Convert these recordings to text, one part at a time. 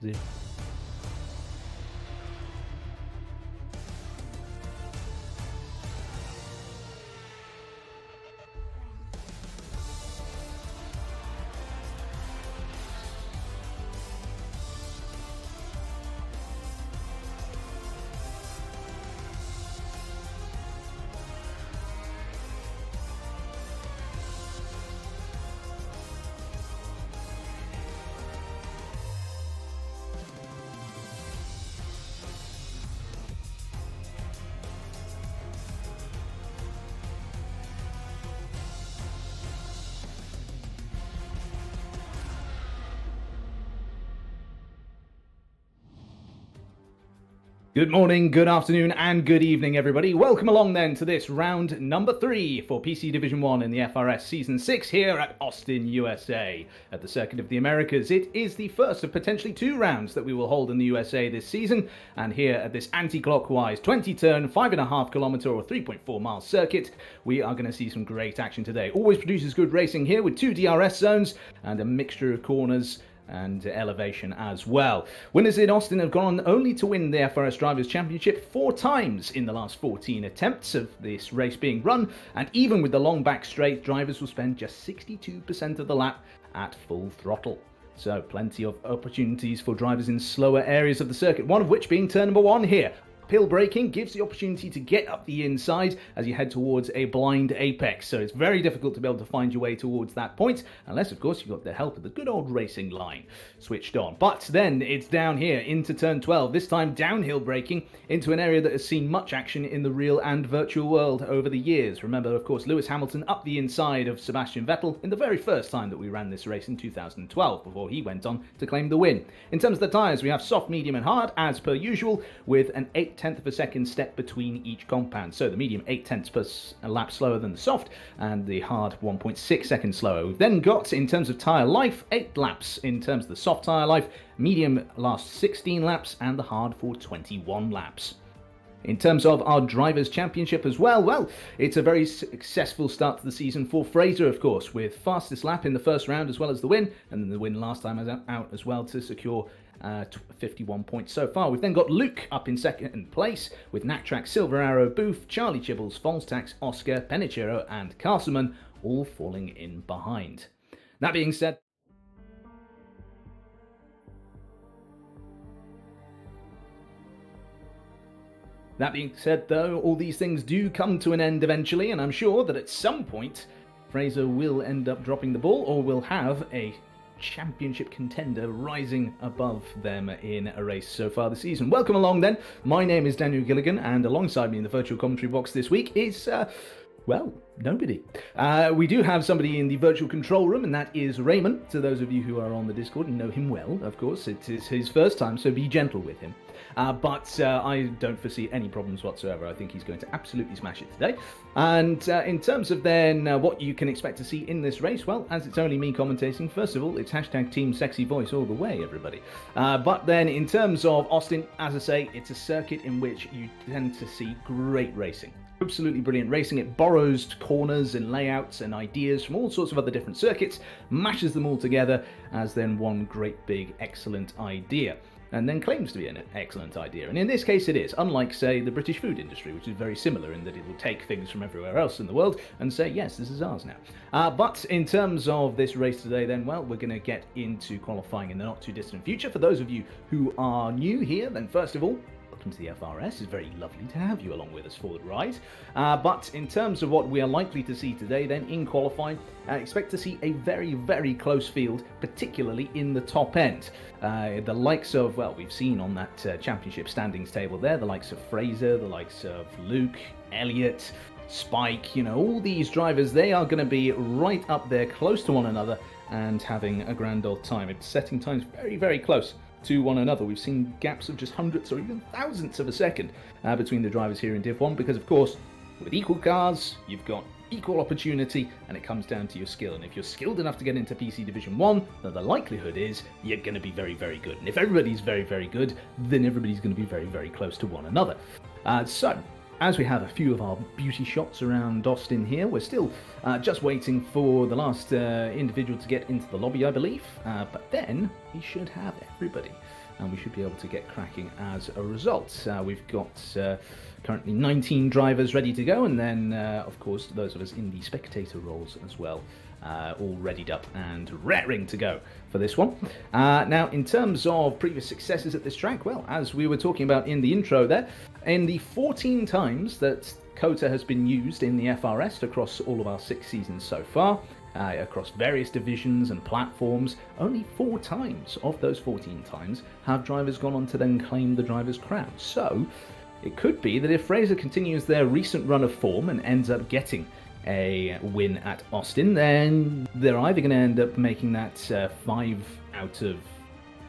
0. Good morning, good afternoon, and good evening, everybody. Welcome along then to this round number 3 for PC Division 1 in the FRS Season 6 here at Austin, USA. At the Circuit of the Americas, it is the first of potentially 2 rounds that we will hold in the USA this season. And here at this anti-clockwise 20-turn, 5.5 kilometer or 3.4 mile circuit, we are going to see some great action today. Always produces good racing here with 2 DRS zones and a mixture of corners and elevation as well. Winners in Austin have gone on only to win the FRS Drivers' Championship 4 times in the last 14 attempts of this race being run, and even with the long back straight, drivers will spend just 62% of the lap at full throttle. So plenty of opportunities for drivers in slower areas of the circuit, one of which being turn number 1 here. Uphill braking gives the opportunity to get up the inside as you head towards a blind apex, so it's very difficult to be able to find your way towards that point, unless of course you've got the help of the good old racing line switched on. But then it's down here into turn 12, this time downhill braking into an area that has seen much action in the real and virtual world over the years. Remember, of course, Lewis Hamilton up the inside of Sebastian Vettel in the very first time that we ran this race in 2012, before he went on to claim the win. In terms of the tyres, we have soft, medium and hard as per usual, with an 0.8 of a second step between each compound. So the medium 0.8 per lap slower than the soft, and the hard 1.6 seconds slower. We've then got, in terms of tyre life, 8 laps in terms of the soft tyre life, medium lasts 16 laps, and the hard for 21 laps. In terms of our Drivers' Championship as well, it's a very successful start to the season for Fraser, of course, with fastest lap in the first round as well as the win, and then the win last time out as well to secure 51 points so far. We've then got Luke up in second place, with Natrack, Silver Arrow, Booth, Charlie Chibbles, Falstax, Oscar, Penichero and Castleman all falling in behind. That being said, though, all these things do come to an end eventually, and I'm sure that at some point Fraser will end up dropping the ball, or will have a championship contender rising above them in a race so far this season. Welcome along then. My name is Daniel Gilligan, and alongside me in the virtual commentary box this week is well, nobody. We do have somebody in the virtual control room, and that is Raymond. To those of you who are on the Discord and know him well, of course, it is his first time, so be gentle with him. But I don't foresee any problems whatsoever. I think he's going to absolutely smash it today. And in terms of then what you can expect to see in this race, well, as it's only me commentating, first of all, it's hashtag Team Sexy Voice all the way, everybody. But then in terms of Austin, as I say, it's a circuit in which you tend to see great racing. Absolutely brilliant racing. It borrows corners and layouts and ideas from all sorts of other different circuits, mashes them all together as then one great big excellent idea, and then claims to be an excellent idea. And in this case it is, unlike, say, the British food industry, which is very similar in that it will take things from everywhere else in the world and say, yes, this is ours now. But in terms of this race today then, well, we're going to get into qualifying in the not too distant future. For those of you who are new here, then first of all, welcome to the FRS. It's very lovely to have you along with us for the ride. But in terms of what we are likely to see today, then in qualifying, I expect to see a very, very close field, particularly in the top end. The likes of, well, we've seen on that championship standings table there, the likes of Fraser, the likes of Luke, Elliott, Spike, you know, all these drivers, they are going to be right up there close to one another and having a grand old time. It's setting times very, very close to one another. We've seen gaps of just hundredths or even thousandths of a second between the drivers here in Div 1, because of course with equal cars you've got equal opportunity, and it comes down to your skill. And if you're skilled enough to get into PC Division 1, then the likelihood is you're going to be very, very good. And if everybody's very, very good, then everybody's going to be very, very close to one another. So as we have a few of our beauty shots around Austin here, we're still just waiting for the last individual to get into the lobby, I believe. But then we should have everybody. and we should be able to get cracking as a result. We've got currently 19 drivers ready to go, and then, of course, those of us in the spectator roles as well, all readied up and raring to go for this one. Now, in terms of previous successes at this track, well, as we were talking about in the intro there, in the 14 times that COTA has been used in the FRS across all of our 6 seasons so far, across various divisions and platforms, only 4 times of those 14 times have drivers gone on to then claim the driver's crown. So it could be that if Fraser continues their recent run of form and ends up getting a win at Austin, then they're either going to end up making that 5 out of,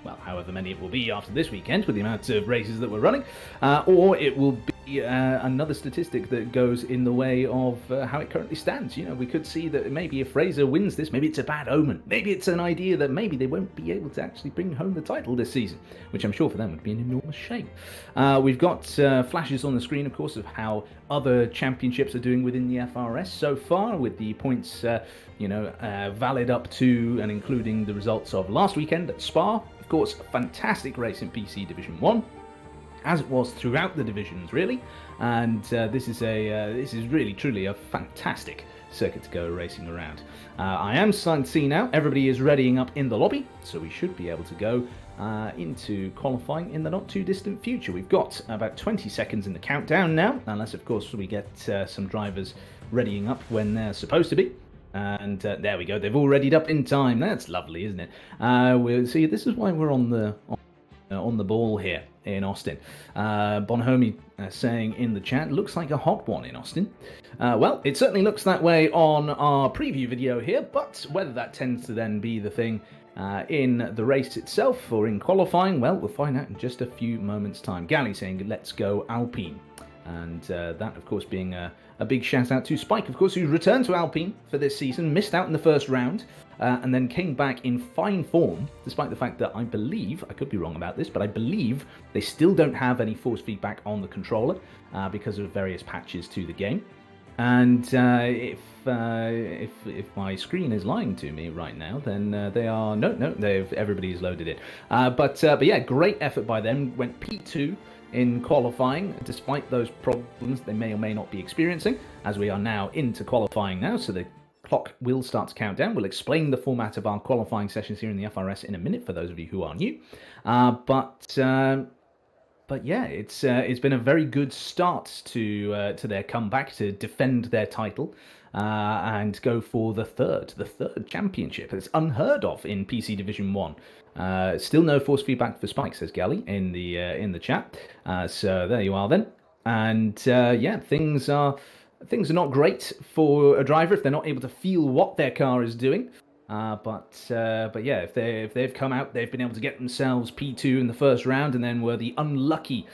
well, however many it will be after this weekend with the amount of races that we're running, or it will be another statistic that goes in the way of how it currently stands. You know, we could see that maybe if Fraser wins this, maybe it's a bad omen. Maybe it's an idea that maybe they won't be able to actually bring home the title this season, which I'm sure for them would be an enormous shame. We've got flashes on the screen, of course, of how other championships are doing within the FRS so far, with the points, valid up to and including the results of last weekend at Spa. Of course, a fantastic race in PC Division 1. As it was throughout the divisions, really, and this is really truly a fantastic circuit to go racing around. I am starting to see now everybody is readying up in the lobby, so we should be able to go into qualifying in the not too distant future. We've got about 20 seconds in the countdown now, unless of course we get some drivers readying up when they're supposed to be. And there we go, they've all readied up in time. That's lovely, isn't it? We'll see, this is why we're on the ball here in Austin. Bonhomi saying in the chat, looks like a hot one in Austin. Well, it certainly looks that way on our preview video here, but whether that tends to then be the thing in the race itself or in qualifying, well, we'll find out in just a few moments' time. Gally saying, let's go Alpine. And that, of course, being a big shout out to Spike, of course, who returned to Alpine for this season, missed out in the first round, and then came back in fine form, despite the fact that I believe, I could be wrong about this, but I believe they still don't have any force feedback on the controller because of various patches to the game. And if my screen is lying to me right now, then they are everybody's loaded it. But yeah, great effort by them. Went P2 in qualifying, despite those problems they may or may not be experiencing, as we are now into qualifying now, so the clock will start to count down. We'll explain the format of our qualifying sessions here in the FRS in a minute for those of you who are new. But yeah, it's been a very good start to their comeback, to defend their title and go for the third championship. It's unheard of in PC Division 1. Still no force feedback for Spike, says Gally in the chat. So there you are then. And yeah, things are not great for a driver if they're not able to feel what their car is doing. But yeah, if they've come out, they've been able to get themselves P2 in the first round, and then were the unlucky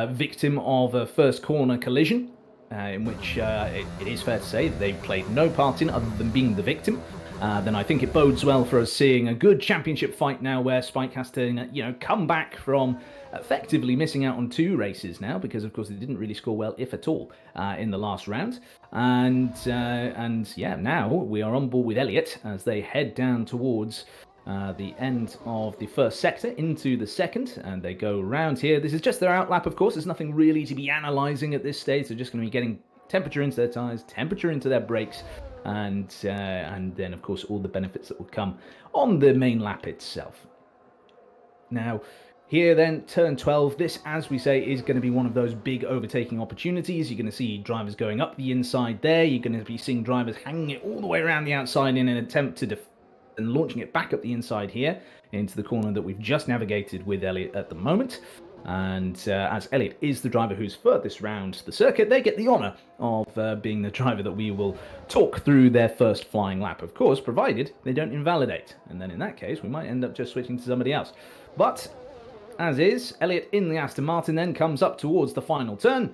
victim of a first corner collision, in which it is fair to say that they've played no part in other than being the victim. Then I think it bodes well for us seeing a good championship fight now, where Spike has to come back from effectively missing out on 2 races now, because of course they didn't really score well, if at all, in the last round. And yeah, now we are on board with Elliott as they head down towards the end of the first sector into the second, and they go round here. This is just their outlap, of course. There's nothing really to be analysing at this stage. They're just going to be getting temperature into their tyres, temperature into their brakes, and then of course all the benefits that will come on the main lap itself. Now, here then, turn 12, this, as we say, is going to be one of those big overtaking opportunities. You're going to see drivers going up the inside there. You're going to be seeing drivers hanging it all the way around the outside in an attempt to and launching it back up the inside here into the corner that we've just navigated with Elliott at the moment. And as Elliott is the driver who's furthest round the circuit, they get the honour of being the driver that we will talk through their first flying lap, of course, provided they don't invalidate. And then in that case, we might end up just switching to somebody else. But as is, Elliott in the Aston Martin then comes up towards the final turn,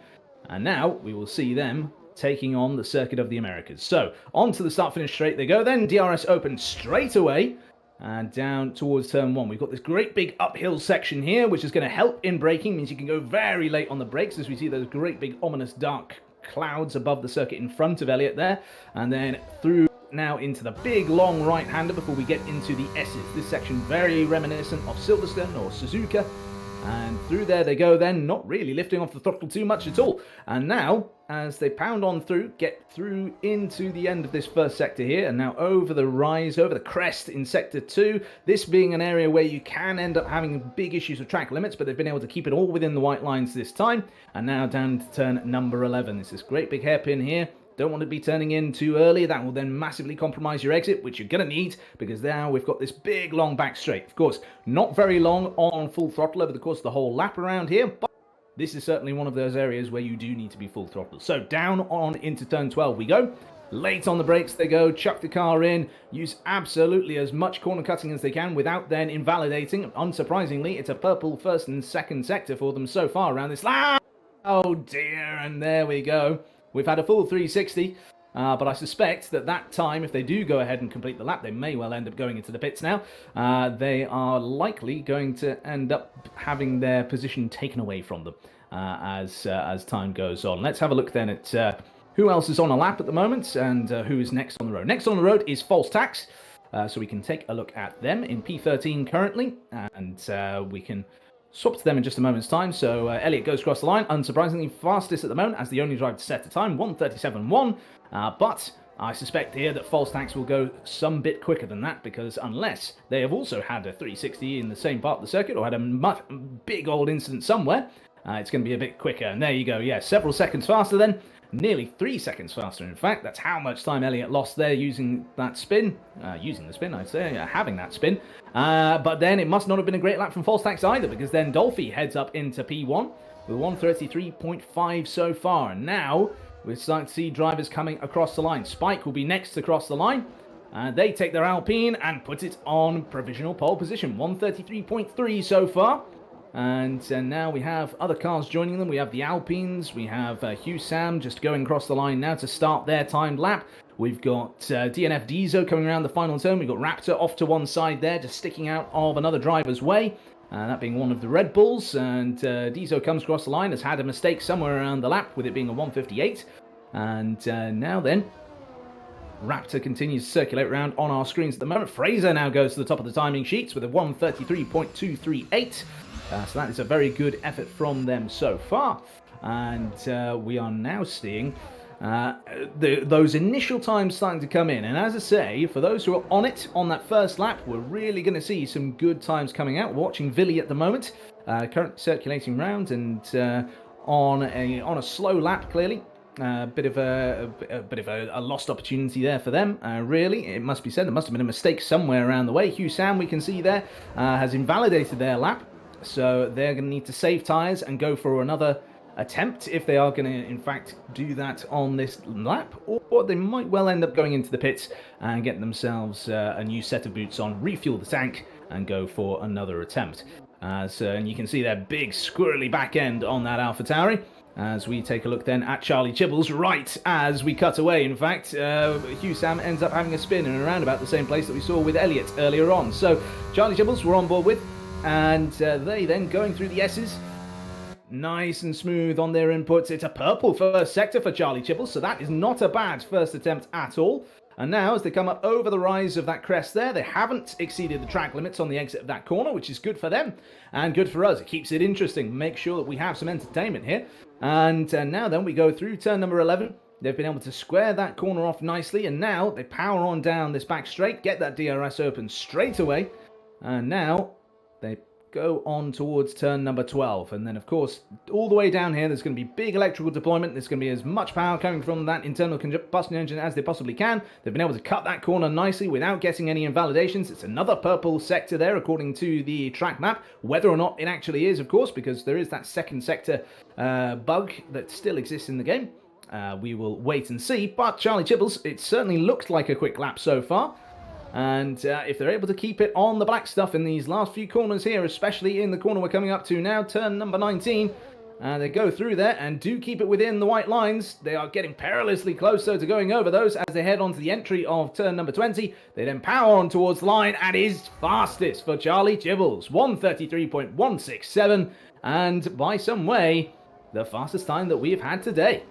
and now we will see them taking on the Circuit of the Americas. So, on to the start-finish straight they go then. DRS open straight away, and down towards turn 1. We've got this great big uphill section here, which is going to help in braking, means you can go very late on the brakes, as we see those great big ominous dark clouds above the circuit in front of Elliott there, and then through now into the big long right-hander before we get into the S's. This section very reminiscent of Silverstone or Suzuka. And through there they go then, not really lifting off the throttle too much at all. And now, as they pound on through, get through into the end of this first sector here, and now over the rise, over the crest in Sector 2, this being an area where you can end up having big issues with track limits, but they've been able to keep it all within the white lines this time. And now down to turn number 11. This is great big hairpin here. Don't want to be turning in too early. That will then massively compromise your exit, which you're going to need, because now we've got this big long back straight. Of course, not very long on full throttle over the course of the whole lap around here, but this is certainly one of those areas where you do need to be full throttle. So down on into turn 12 we go. Late on the brakes they go, chuck the car in, use absolutely as much corner cutting as they can without then invalidating. Unsurprisingly, it's a purple first and second sector for them so far around this lap. Oh dear, and there we go. We've had a full 360, but I suspect that time, if they do go ahead and complete the lap, they may well end up going into the pits now. They are likely going to end up having their position taken away from them as time goes on. Let's have a look then at who else is on a lap at the moment and who is next on the road. Next on the road is False Tax, so we can take a look at them in P13 currently, and we can swap to them in just a moment's time. So Elliott goes across the line, unsurprisingly fastest at the moment as the only driver to set a time, 1:37.1. But I suspect here that False Tax will go some bit quicker than that, because unless they have also had a 360 in the same part of the circuit or had a big old incident somewhere, it's going to be a bit quicker. And there you go, yeah, several seconds faster then. Nearly 3 seconds faster, in fact. That's how much time Elliott lost there using that spin. Using the spin, I'd say, having that spin. But then it must not have been a great lap from False Tax either, because then Dolphy heads up into P1 with 1:33.5 so far. And now we're starting to see drivers coming across the line. Spike will be next to cross the line. They take their Alpine and put it on provisional pole position. 1:33.3 so far. And now we have other cars joining them. We have the Alpines, we have Hugh Sam just going across the line now to start their timed lap. We've got DNF Diesel coming around the final turn. We've got Raptor off to one side there, just sticking out of another driver's way. That being one of the Red Bulls. And Diesel comes across the line, has had a mistake somewhere around the lap with it being a 1:58. And now then, Raptor continues to circulate around on our screens at the moment. Fraser now goes to the top of the timing sheets with a 1:33.238. So that is a very good effort from them so far. And we are now seeing those initial times starting to come in. And as I say, for those who are on it on that first lap, we're really going to see some good times coming out. We're watching Villy at the moment, currently circulating round and on a slow lap, clearly. A bit of a lost opportunity there for them, really. It must be said, there must have been a mistake somewhere around the way. Hugh Sam, we can see there, has invalidated their lap. So they're going to need to save tyres and go for another attempt if they are going to, in fact, do that on this lap. Or they might well end up going into the pits and get themselves a new set of boots on, refuel the tank, and go for another attempt. And you can see their big squirrely back end on that AlphaTauri. As we take a look then at Charlie Chibbles, right as we cut away, in fact, Hugh Sam ends up having a spin in and around about the same place that we saw with Elliott earlier on. So Charlie Chibbles we're on board with. And they then going through the S's, nice and smooth on their inputs. It's a purple first sector for Charlie Chibbles, so that is not a bad first attempt at all. And now as they come up over the rise of that crest there, they haven't exceeded the track limits on the exit of that corner, which is good for them and good for us. It keeps it interesting, make sure that we have some entertainment here. And now then we go through turn number 11. They've been able to square that corner off nicely, and now they power on down this back straight, get that DRS open straight away, and now they go on towards turn number 12. And then, of course, all the way down here, there's going to be big electrical deployment. There's going to be as much power coming from that internal combustion engine as they possibly can. They've been able to cut that corner nicely without getting any invalidations. It's another purple sector there, according to the track map. Whether or not it actually is, of course, because there is that second sector bug that still exists in the game. We will wait and see. But Charlie Chibbles, it certainly looks like a quick lap so far. And if they're able to keep it on the black stuff in these last few corners here, especially in the corner we're coming up to now, turn number 19, they go through there and do keep it within the white lines. They are getting perilously close, though, to going over those as they head onto the entry of turn number 20. They then power on towards the line and is fastest for Charlie Chibbles, 1:33.167, and by some way, the fastest time that we have had today.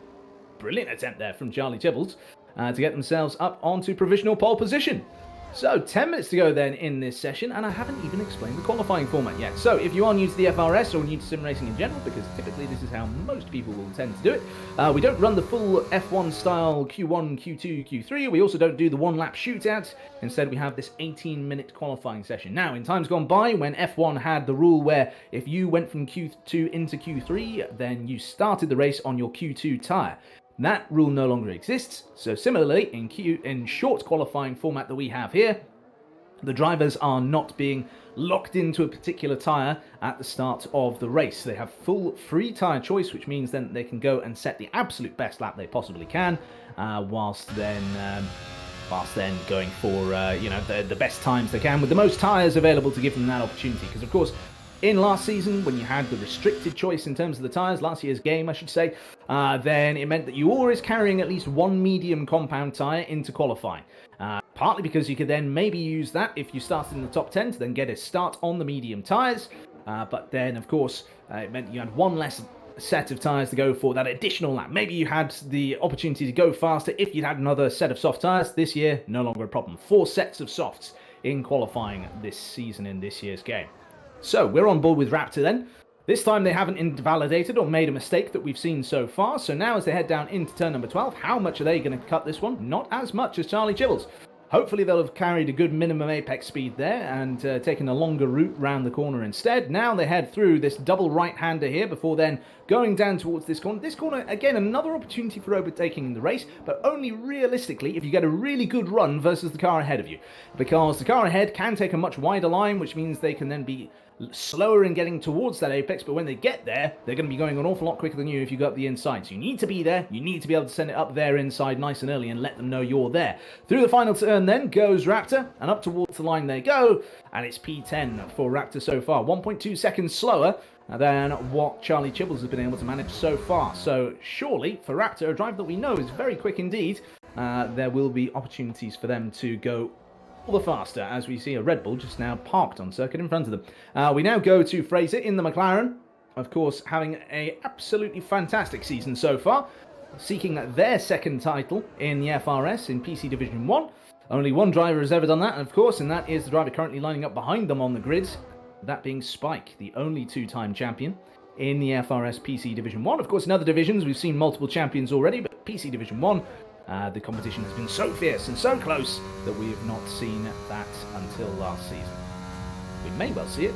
Brilliant attempt there from Charlie Chibbles. to get themselves up onto provisional pole position. So, 10 minutes to go then in this session, and I haven't even explained the qualifying format yet. So, if you are new to the FRS or new to sim racing in general, because typically this is how most people will tend to do it, we don't run the full F1 style Q1, Q2, Q3. We also don't do the one-lap shootout. Instead, we have this 18-minute qualifying session. Now, in times gone by, when F1 had the rule where if you went from Q2 into Q3, then you started the race on your Q2 tyre. That rule no longer exists, so similarly, in short qualifying format that we have here, the drivers are not being locked into a particular tyre at the start of the race. They have full free tyre choice, which means then they can go and set the absolute best lap they possibly can, whilst then going for the best times they can with the most tyres available to give them that opportunity. Because of course, in last season, when you had the restricted choice in terms of the tyres, last year's game I should say, then it meant that you were always carrying at least one medium compound tyre into qualifying. Partly because you could then maybe use that if you started in the top 10 to then get a start on the medium tyres, but then of course it meant you had one less set of tyres to go for that additional lap. Maybe you had the opportunity to go faster if you'd had another set of soft tyres. This year, no longer a problem. 4 sets of softs in qualifying this season in this year's game. So, we're on board with Raptor then. This time they haven't invalidated or made a mistake that we've seen so far. So now as they head down into turn number 12, how much are they going to cut this one? Not as much as Charlie Chibbles. Hopefully they'll have carried a good minimum apex speed there and taken a longer route round the corner instead. Now they head through this double right-hander here before then going down towards this corner. This corner, again, another opportunity for overtaking in the race, but only realistically if you get a really good run versus the car ahead of you. Because the car ahead can take a much wider line, which means they can then be slower in getting towards that apex, but when they get there, they're going to be going an awful lot quicker than you if you go up the inside. So you need to be there, you need to be able to send it up there inside nice and early and let them know you're there. Through the final turn then goes Raptor, and up towards the line they go, and it's P10 for Raptor so far. 1.2 seconds slower than what Charlie Chibbles has been able to manage so far. So surely, for Raptor, a driver that we know is very quick indeed, there will be opportunities for them to go all the faster, as we see a Red Bull just now parked on circuit in front of them. We now go to Fraser in the McLaren, of course having a absolutely fantastic season so far, seeking their second title in the FRS in PC Division 1. Only one driver has ever done that, of course, and that is the driver currently lining up behind them on the grid, that being Spike, the only 2-time champion in the FRS PC Division 1. Of course, in other divisions we've seen multiple champions already, but PC Division 1, the competition has been so fierce and so close that we have not seen that until last season. We may well see it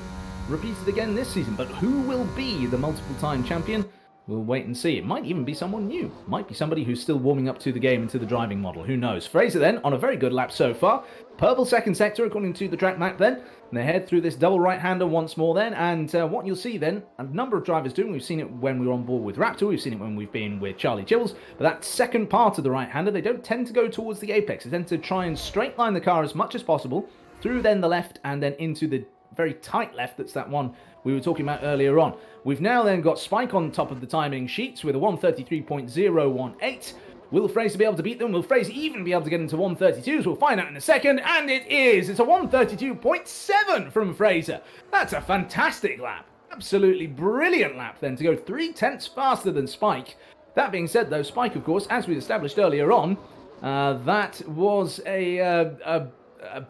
repeated again this season, but who will be the multiple-time champion? We'll wait and see. It might even be someone new. Might be somebody who's still warming up to the game and to the driving model. Who knows? Fraser then, on a very good lap so far. Purple second sector, according to the track map then. And they head through this double right-hander once more then. And what you'll see then, a number of drivers doing. We've seen it when we were on board with Raptor. We've seen it when we've been with Charlie Chibbles. But that second part of the right-hander, they don't tend to go towards the apex. They tend to try and straight line the car as much as possible. Through then the left and then into the very tight left. That's that one we were talking about earlier on. We've now then got Spike on top of the timing sheets with a 133.018. Will Fraser be able to beat them? Will Fraser even be able to get into 132s? We'll find out in a second, and it is! It's a 132.7 from Fraser. That's a fantastic lap. Absolutely brilliant lap then to go 3/10 faster than Spike. That being said though, Spike of course, as we established earlier on, that was a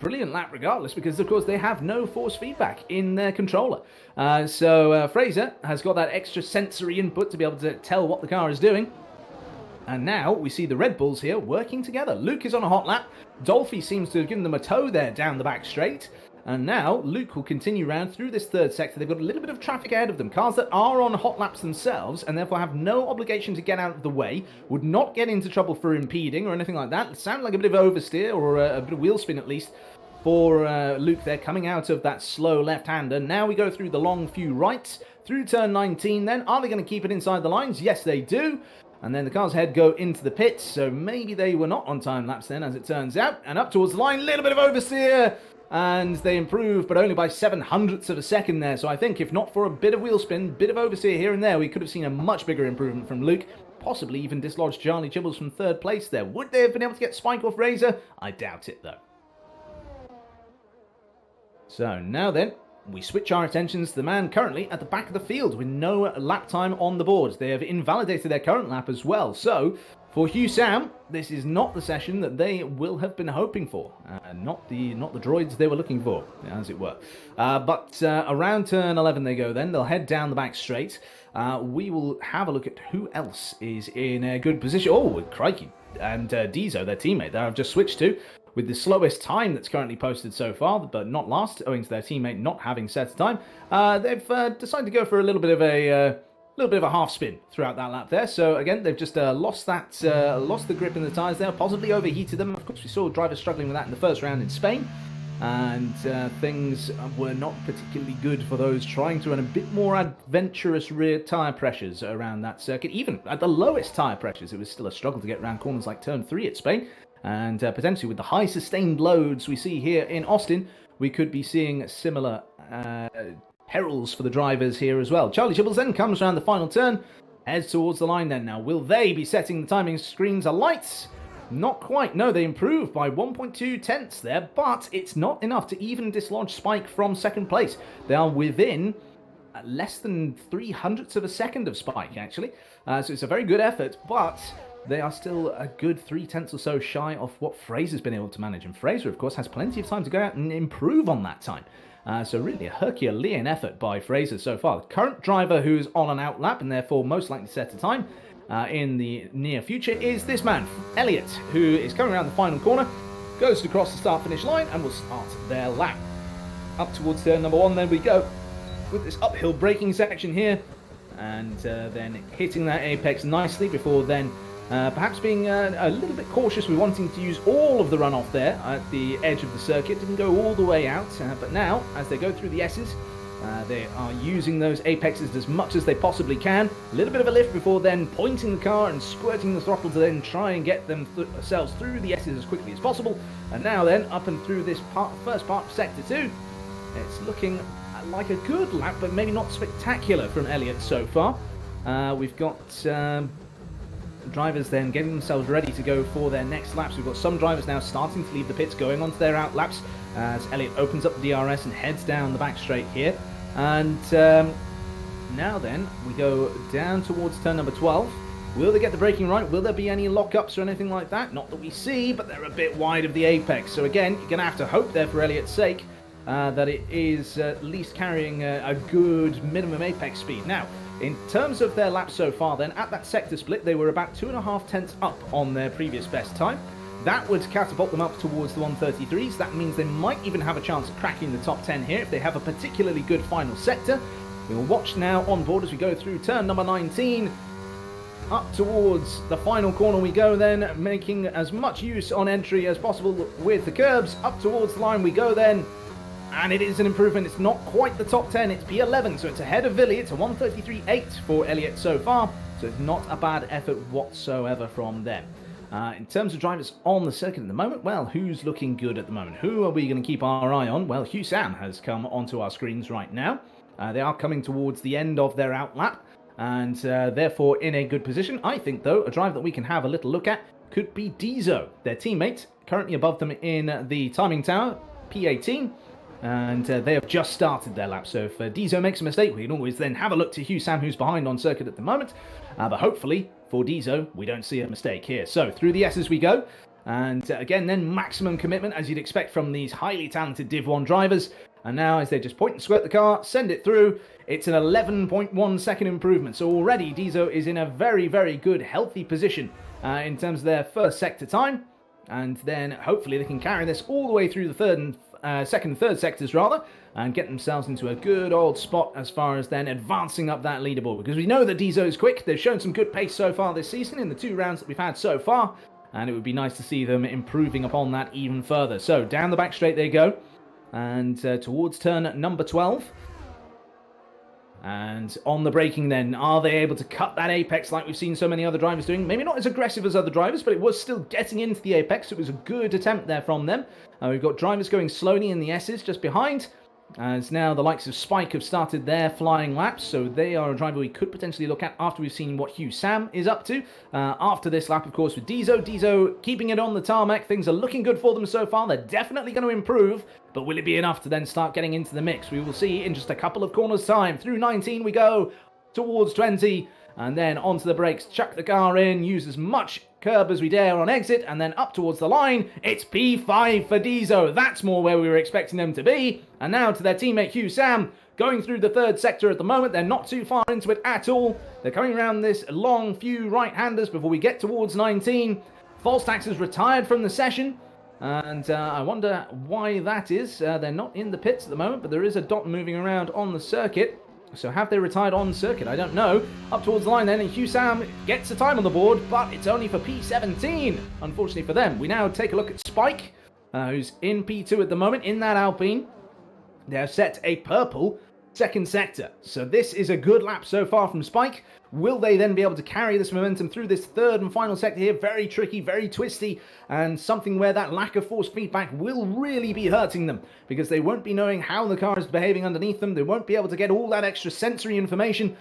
brilliant lap regardless, because of course they have no force feedback in their controller. So Fraser has got that extra sensory input to be able to tell what the car is doing. And now we see the Red Bulls here working together. Luke is on a hot lap. Dolphy seems to have given them a tow there down the back straight. And now Luke will continue round through this third sector. They've got a little bit of traffic ahead of them. Cars that are on hot laps themselves and therefore have no obligation to get out of the way, would not get into trouble for impeding or anything like that. It sounded like a bit of oversteer or a bit of wheel spin at least for Luke there coming out of that slow left-hander. Now we go through the long few rights through turn 19 then. Are they going to keep it inside the lines? Yes, they do. And then the car's head go into the pits, so maybe they were not on time laps then, as it turns out. And up towards the line, a little bit of oversteer, and they improve, but only by 0.07 of a second there. So I think if not for a bit of wheel spin, bit of oversteer here and there, we could have seen a much bigger improvement from Luke, possibly even dislodged Charlie Chibbles from third place there. Would they have been able to get Spike off Razor? I doubt it, though. So now then, we switch our attentions to the man currently at the back of the field with no lap time on the board. They have invalidated their current lap as well. So For Hugh Sam, this is not the session that they will have been hoping for, not the droids they were looking for, as it were. But around turn 11 they go then, they'll head down the back straight. We will have a look at who else is in a good position. Oh, crikey, and Dizo, their teammate, that I've just switched to, with the slowest time that's currently posted so far, but not last, owing to their teammate not having set a time. They've decided to go for a little bit of a half spin throughout that lap there. So again, they've just lost the grip in the tyres there, possibly overheated them. Of course, we saw drivers struggling with that in the first round in Spain, and things were not particularly good for those trying to run a bit more adventurous rear tyre pressures around that circuit. Even at the lowest tyre pressures, it was still a struggle to get around corners like turn 3 at Spain, and potentially with the high sustained loads we see here in Austin, we could be seeing similar perils for the drivers here as well. Charlie Chibbles then comes around the final turn, heads towards the line then. Now, will they be setting the timing screens alight? Not quite. No, they improved by 1.2 tenths there, but it's not enough to even dislodge Spike from second place. They are within less than 300ths of a second of Spike, actually. So it's a very good effort, but they are still a good 3/10 or so shy of what Fraser's been able to manage. And Fraser, of course, has plenty of time to go out and improve on that time. So really a Herculean effort by Fraser so far. The current driver who's on an outlap and therefore most likely to set a time in the near future is this man, Elliott, who is coming around the final corner, goes across the start-finish line and will start their lap. Up towards turn number 1 then we go, with this uphill braking section here, and then hitting that apex nicely before then perhaps being a little bit cautious with wanting to use all of the runoff there at the edge of the circuit. Didn't go all the way out, but now, as they go through the S's, they are using those apexes as much as they possibly can. A little bit of a lift before then pointing the car and squirting the throttle to then try and get themselves through the S's as quickly as possible. And now then, up and through this first part of Sector 2, it's looking like a good lap, but maybe not spectacular from Elliott so far. We've got drivers then getting themselves ready to go for their next laps. We've got some drivers now starting to leave the pits, going onto their out laps as Elliott opens up the DRS and heads down the back straight here. And now then we go down towards turn number 12. Will they get the braking right? Will there be any lockups or anything like that? Not that we see, but they're a bit wide of the apex. So again, you're going to have to hope there for Elliott's sake that it is at least carrying a good minimum apex speed. Now, in terms of their laps so far then, at that sector split, they were about 2.5 tenths up on their previous best time. That would catapult them up towards the 133s. That means they might even have a chance of cracking the top 10 here if they have a particularly good final sector. We will watch now on board as we go through turn number 19. Up towards the final corner we go then, making as much use on entry as possible with the curbs. Up towards the line we go then. And it is an improvement. It's not quite the top 10. It's P11, so it's ahead of Villy. It's a 133.8 for Elliott so far. So it's not a bad effort whatsoever from them. In terms of drivers on the circuit at the moment, well, who's looking good at the moment? Who are we going to keep our eye on? Well, Hugh Sam has come onto our screens right now. They are coming towards the end of their outlap, and therefore in a good position. I think, though, a driver that we can have a little look at could be Dizo, their teammate, currently above them in the timing tower, P18. And they have just started their lap, so if Dizo makes a mistake, we can always then have a look to Hugh Sam, who's behind on circuit at the moment. But hopefully, for Dizo, we don't see a mistake here. So, through the S's we go, and again, then maximum commitment, as you'd expect from these highly talented Div 1 drivers. And now, as they just point and squirt the car, send it through, it's an 11.1 second improvement. So already, Dizo is in a very, very good, healthy position in terms of their first sector time. And then, hopefully, they can carry this all the way through the second and third sectors rather, and get themselves into a good old spot as far as then advancing up that leaderboard, because we know that Dizo is quick. They've shown some good pace so far this season in the 2 rounds that we've had so far, and it would be nice to see them improving upon that even further. So down the back straight they go, and towards turn number 12. And on the braking then, are they able to cut that apex like we've seen so many other drivers doing? Maybe not as aggressive as other drivers, but it was still getting into the apex. It was a good attempt there from them. We've got drivers going slowly in the S's just behind, as now the likes of Spike have started their flying laps, so they are a driver we could potentially look at after we've seen what Hugh Sam is up to. After this lap, of course, with Dizo. Dizo keeping it on the tarmac. Things are looking good for them so far. They're definitely going to improve, but will it be enough to then start getting into the mix? We will see in just a couple of corners' time. Through 19 we go, towards 20, and then onto the brakes, chuck the car in, use as much curb as we dare on exit, and then up towards the line. It's P5 for Dieso. That's more where we were expecting them to be. And now to their teammate Hugh Sam, going through the third sector at the moment. They're not too far into it at all. They're coming around this long few right-handers before we get towards 19. Falstax has retired from the session, and I wonder why that is. They're not in the pits at the moment, but there is a dot moving around on the circuit. So have they retired on circuit? I don't know. Up towards the line then, and Hugh Sam gets a time on the board, but it's only for P17, unfortunately for them. We now take a look at Spike, who's in P2 at the moment, in that Alpine. They have set a purple second sector. So this is a good lap so far from Spike. Will they then be able to carry this momentum through this third and final sector here? Very tricky, very twisty, and something where that lack of force feedback will really be hurting them, because they won't be knowing how the car is behaving underneath them. They won't be able to get all that extra sensory information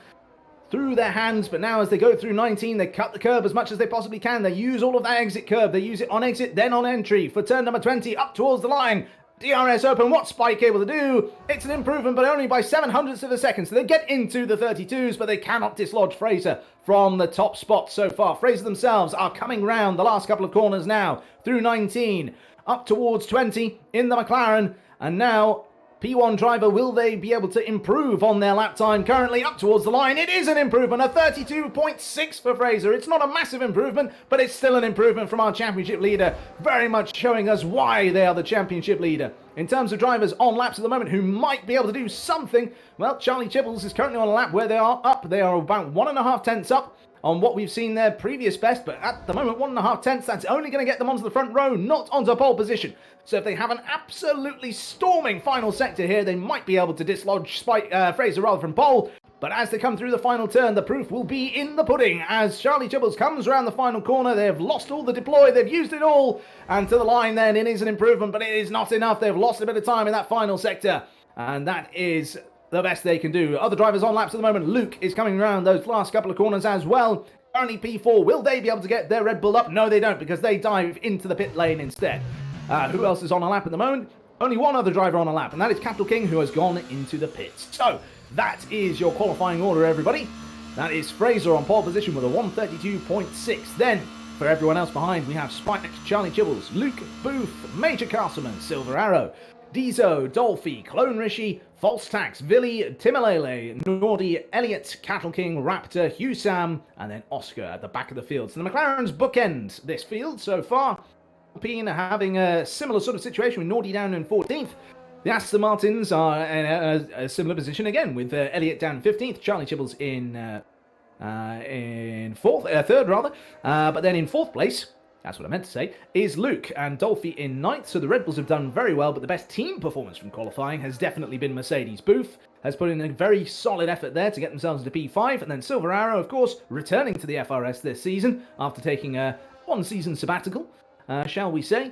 through their hands. But now as they go through 19, they cut the curb as much as they possibly can. They use all of that exit curb. They use it on exit, then on entry for turn number 20, up towards the line. DRS open. What's Spike able to do? It's an improvement, but only by 700ths of a second. So they get into the 32s, but they cannot dislodge Fraser from the top spot so far. Fraser themselves are coming round the last couple of corners now, through 19, up towards 20 in the McLaren, and now P1 driver, will they be able to improve on their lap time? Currently up towards the line. It is an improvement, a 32.6 for Fraser. It's not a massive improvement, but it's still an improvement from our championship leader, very much showing us why they are the championship leader. In terms of drivers on laps at the moment who might be able to do something, well, Charlie Chibbles is currently on a lap where they are up. They are about 1.5 tenths up on what we've seen their previous best, but at the moment 1.5 tenths, that's only going to get them onto the front row, not onto pole position. So if they have an absolutely storming final sector here, they might be able to dislodge Fraser rather from pole. But as they come through the final turn, the proof will be in the pudding. As Charlie Chibbles comes around the final corner, they've lost all the deploy, they've used it all, and to the line then, it is an improvement, but it is not enough. They've lost a bit of time in that final sector, and that is the best they can do. Other drivers on laps at the moment. Luke is coming around those last couple of corners as well. Only P4. Will they be able to get their Red Bull up? No, they don't, because they dive into the pit lane instead. Who else is on a lap at the moment? Only one other driver on a lap, and that is Capital King, who has gone into the pits. So that is your qualifying order, everybody. That is Fraser on pole position with a 132.6. Then, for everyone else behind, we have Spike, Charlie Chibbles, Luke, Booth, Major Castleman, Silver Arrow, Dieso, Dolphy, Clone Rishi, Falstax, Villy, Timalele, Nordy, Elliot, Cattle King, Raptor, Hugh Sam, and then Oscar at the back of the field. So the McLarens bookend this field so far. Alpine having a similar sort of situation with Nordy down in 14th. The Aston Martins are in a similar position again, with Elliot down 15th, Charlie Chibbles in third rather, but then in fourth place, that's what I meant to say, is Luke and Dolphy in ninth. So the Red Bulls have done very well, but the best team performance from qualifying has definitely been Mercedes. Booth has put in a very solid effort there to get themselves into P5, and then Silver Arrow, of course, returning to the FRS this season after taking a one-season sabbatical, shall we say,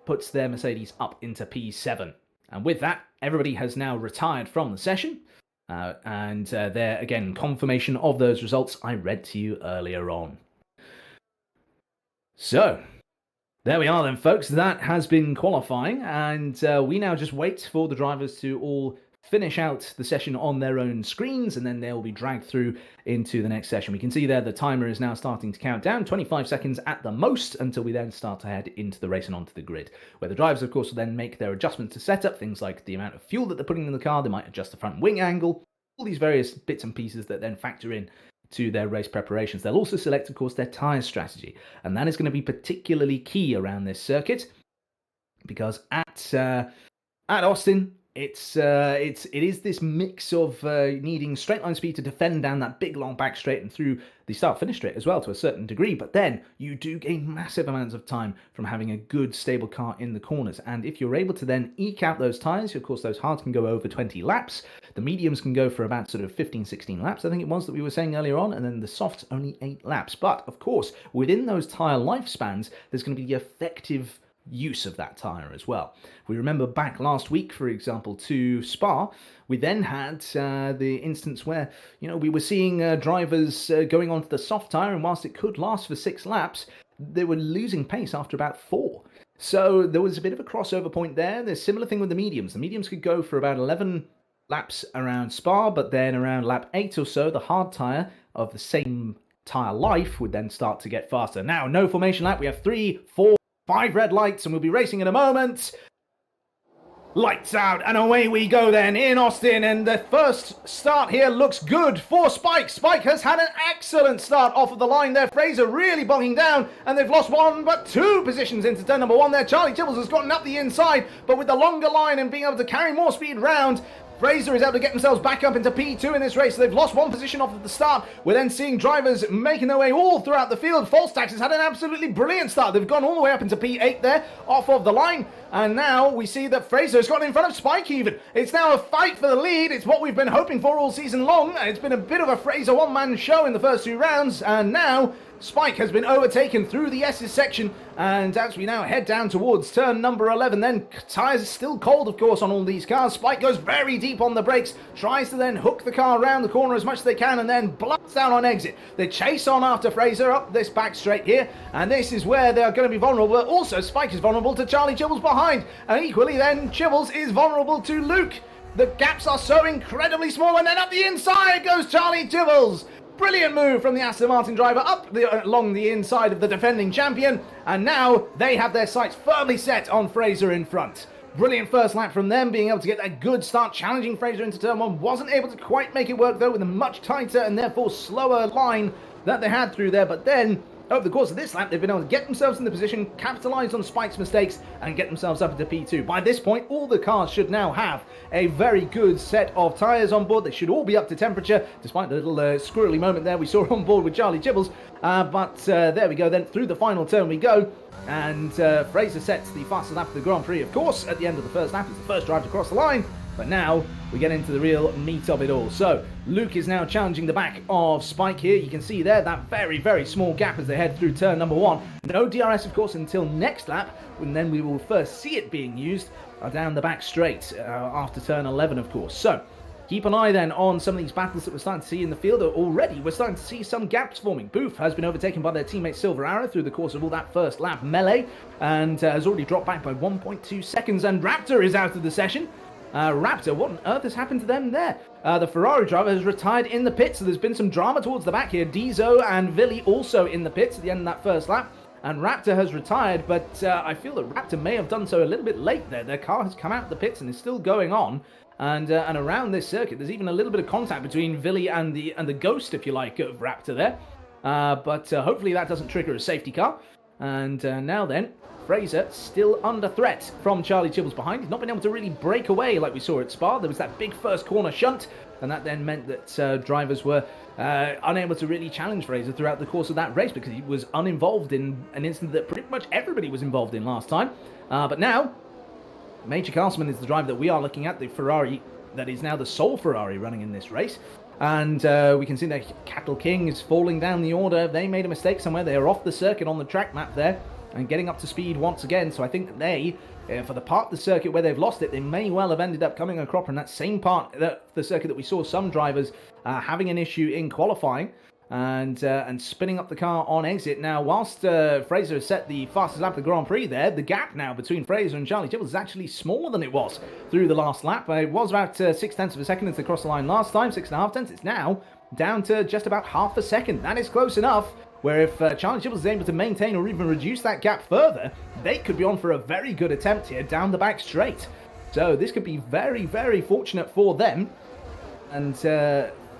puts their Mercedes up into P7. And with that, everybody has now retired from the session, and there, again, confirmation of those results I read to you earlier on. So, there we are then, folks. That has been qualifying, and we now just wait for the drivers to all finish out the session on their own screens, and then they'll be dragged through into the next session. We can see there the timer is now starting to count down, 25 seconds at the most, until we then start to head into the race and onto the grid, where the drivers, of course, will then make their adjustments to setup, things like the amount of fuel that they're putting in the car. They might adjust the front wing angle, all these various bits and pieces that then factor in to their race preparations. They'll also select, of course, their tyre strategy, and that is going to be particularly key around this circuit, because at Austin, it is this mix of needing straight line speed to defend down that big long back straight and through the start finish straight as well to a certain degree, but then you do gain massive amounts of time from having a good stable car in the corners. And if you're able to then eke out those tyres, of course those hards can go over 20 laps, the mediums can go for about sort of 15-16 laps, I think it was, that we were saying earlier on, and then the softs only 8 laps. But of course, within those tyre lifespans, there's going to be the effective use of that tyre as well. We remember back last week, for example, to Spa, we then had the instance where, you know, we were seeing drivers going onto the soft tyre, and whilst it could last for 6 laps, they were losing pace after about 4. So there was a bit of a crossover point there. There's a similar thing with the mediums. The mediums could go for about 11 laps around Spa, but then around lap 8 or so, the hard tyre of the same tyre life would then start to get faster. Now, no formation lap. We have 3, 4, 5 red lights, and we'll be racing in a moment. Lights out, and away we go then in Austin, and the first start here looks good for Spike. Spike has had an excellent start off of the line there. Fraser really bogging down, and they've lost 1 but 2 positions into turn number 1 there. Charlie Tibbles has gotten up the inside, but with the longer line and being able to carry more speed round, Fraser is able to get themselves back up into P2 in this race. They've lost 1 position off at the start. We're then seeing drivers making their way all throughout the field. Falstaff has had an absolutely brilliant start. They've gone all the way up into P8 there, off of the line. And now we see that Fraser has gotten in front of Spike even. It's now a fight for the lead. It's what we've been hoping for all season long. It's been a bit of a Fraser one-man show in the first 2 rounds. And now Spike has been overtaken through the S's section, and as we now head down towards turn number 11, then tyres are still cold, of course, on all these cars. Spike goes very deep on the brakes, tries to then hook the car around the corner as much as they can, and then blasts down on exit. They chase on after Fraser up this back straight here, and this is where they are going to be vulnerable. But also, Spike is vulnerable to Charlie Chibbles behind, and equally then, Chibbles is vulnerable to Luke. The gaps are so incredibly small, and then up the inside goes Charlie Chibbles. Brilliant move from the Aston Martin driver along the inside of the defending champion, and now they have their sights firmly set on Fraser in front. Brilliant first lap from them, being able to get that good start, challenging Fraser into turn 1. Wasn't able to quite make it work though, with a much tighter and therefore slower line that they had through there, but then over the course of this lap, they've been able to get themselves in the position, capitalise on Spike's mistakes, and get themselves up into P2. By this point, all the cars should now have a very good set of tyres on board. They should all be up to temperature, despite the little squirrely moment there we saw on board with Charlie Chibbles. But there we go, then through the final turn we go. And Fraser sets the fastest lap of the Grand Prix, of course, at the end of the first lap. It's the first drive to cross the line. But now we get into the real meat of it all. So Luke is now challenging the back of Spike here. You can see there that very, very small gap as they head through turn number 1. No DRS, of course, until next lap, when then we will first see it being used down the back straight after turn 11, of course. So keep an eye then on some of these battles that we're starting to see in the field. Already we're starting to see some gaps forming. Booth has been overtaken by their teammate Silver Arrow through the course of all that first lap melee, and has already dropped back by 1.2 seconds, and Raptor is out of the session. Raptor, what on earth has happened to them there? The Ferrari driver has retired in the pits, so there's been some drama towards the back here. Dizo and Villi also in the pits at the end of that first lap, and Raptor has retired, but I feel that Raptor may have done so a little bit late there. Their car has come out of the pits and is still going on, and around this circuit there's even a little bit of contact between Villi and the ghost, if you like, of Raptor there. But hopefully that doesn't trigger a safety car. And now then, Fraser still under threat from Charlie Chibbles behind. He's not been able to really break away like we saw at Spa. There was that big first corner shunt, and that then meant that drivers were unable to really challenge Fraser throughout the course of that race, because he was uninvolved in an incident that pretty much everybody was involved in last time. But now, Major Castleman is the driver that we are looking at, the Ferrari that is now the sole Ferrari running in this race. And we can see that Cattle King is falling down the order. They made a mistake somewhere. They are off the circuit on the track map there and getting up to speed once again. So I think that they, for the part of the circuit where they've lost it, they may well have ended up coming across in that same part of the circuit that we saw some drivers having an issue in qualifying and spinning up the car on exit. Now, whilst Fraser has set the fastest lap of the Grand Prix there, the gap now between Fraser and Charlie Chibbles is actually smaller than it was through the last lap. It was about 6 tenths of a second as they crossed the line last time, 6.5 tenths. It's now down to just about half a second. That is close enough, where if Charlie Chibbles is able to maintain or even reduce that gap further, they could be on for a very good attempt here down the back straight. So this could be very, very fortunate for them. And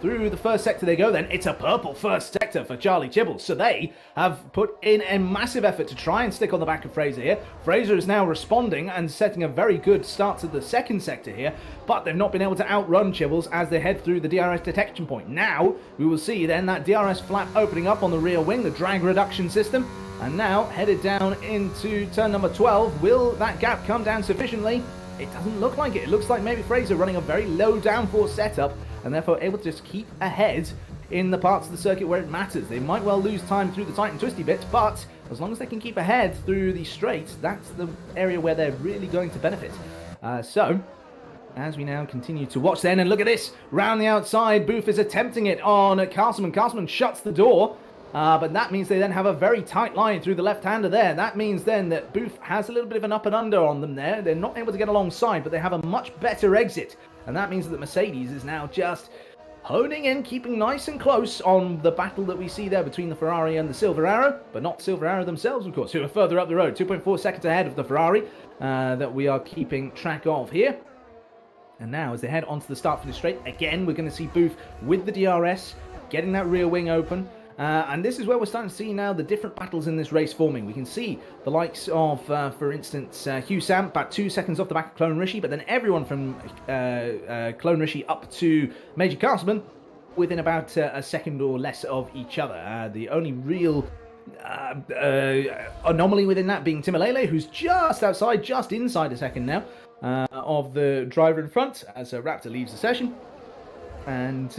through the first sector they go then. It's a purple first sector for Charlie Chibbles. So they have put in a massive effort to try and stick on the back of Fraser here. Fraser is now responding and setting a very good start to the second sector here, but they've not been able to outrun Chibbles as they head through the DRS detection point. Now we will see then that DRS flap opening up on the rear wing, the drag reduction system, and now headed down into turn number 12. Will that gap come down sufficiently? It doesn't look like it. It looks like maybe Fraser running a very low downforce setup and therefore able to just keep ahead in the parts of the circuit where it matters. They might well lose time through the tight and twisty bits, but as long as they can keep ahead through the straights, that's the area where they're really going to benefit. So, as we now continue to watch then, and look at this, round the outside, Booth is attempting it on Castleman. Castleman shuts the door, But that means they then have a very tight line through the left-hander there. That means then that Booth has a little bit of an up and under on them there. They're not able to get alongside, but they have a much better exit. And that means that Mercedes is now just honing in, keeping nice and close on the battle that we see there between the Ferrari and the Silver Arrow, but not Silver Arrow themselves, of course, who are further up the road, 2.4 seconds ahead of the Ferrari that we are keeping track of here. And now, as they head onto the start for the straight, again, we're going to see Booth with the DRS, getting that rear wing open. And this is where we're starting to see now the different battles in this race forming. We can see the likes of, for instance, Hugh Sam, about 2 seconds off the back of Clone Rishi, but then everyone from Clone Rishi up to Major Castleman within about a second or less of each other. The only real anomaly within that being Timalele, who's just outside, just inside a second now of the driver in front as Raptor leaves the session. And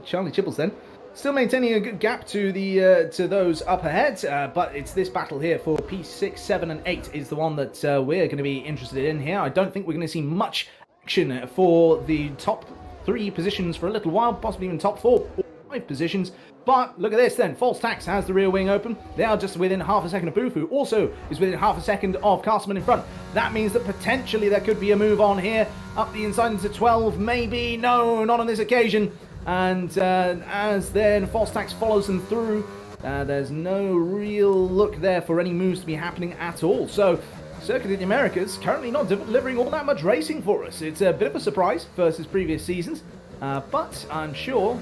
Charlie Chibbles then still maintaining a good gap to the to those up ahead, but it's this battle here for P6, 7 and 8 is the one that we're going to be interested in here. I don't think we're going to see much action for the top 3 positions for a little while, possibly even top 4 or 5 positions. But look at this then, False Tax has the rear wing open. They are just within half a second of Booth, who also is within half a second of Castleman in front. That means that potentially there could be a move on here, up the inside into 12, maybe, no, not on this occasion. And as then False Tax follows them through, there's no real look there for any moves to be happening at all. So Circuit of the Americas currently not delivering all that much racing for us. It's a bit of a surprise versus previous seasons, but I'm sure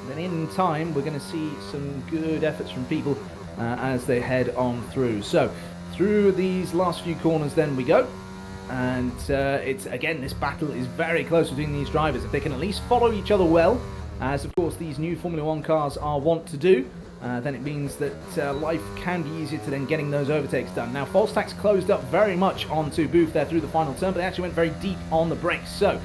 that in time we're going to see some good efforts from people as they head on through. So through these last few corners then we go. And it's again, this battle is very close between these drivers. If they can at least follow each other well, as of course these new Formula 1 cars are wont to do, then it means that life can be easier to then getting those overtakes done. Now, False Tax closed up very much onto Booth there through the final turn, but they actually went very deep on the brakes. So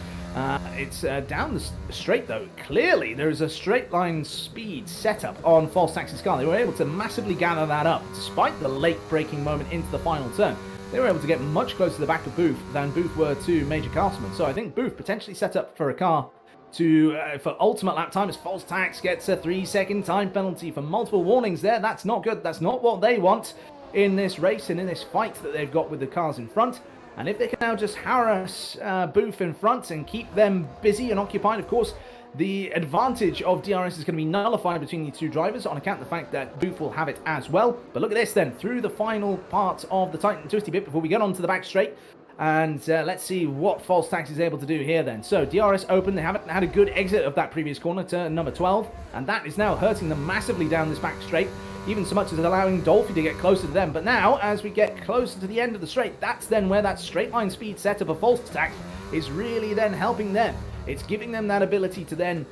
it's down the straight though. Clearly there is a straight line speed setup on False Tax's car. They were able to massively gather that up despite the late braking moment into the final turn. They were able to get much closer to the back of Booth than Booth were to Major Castleman. So I think Booth potentially set up for a car to for ultimate lap time, as False Tax gets a 3-second time penalty for multiple warnings there. That's not good. That's not what they want in this race and in this fight that they've got with the cars in front. And if they can now just harass Booth in front and keep them busy and occupied, of course, the advantage of DRS is going to be nullified between the two drivers on account of the fact that Booth will have it as well. But look at this then, through the final part of the tight and twisty bit before we get on to the back straight. And let's see what False Tax is able to do here then. So DRS open, they haven't had a good exit of that previous corner, turn number 12. And that is now hurting them massively down this back straight, even so much as allowing Dolphy to get closer to them. But now, as we get closer to the end of the straight, that's then where that straight line speed setup of False Tax is really then helping them. It's giving them that ability to then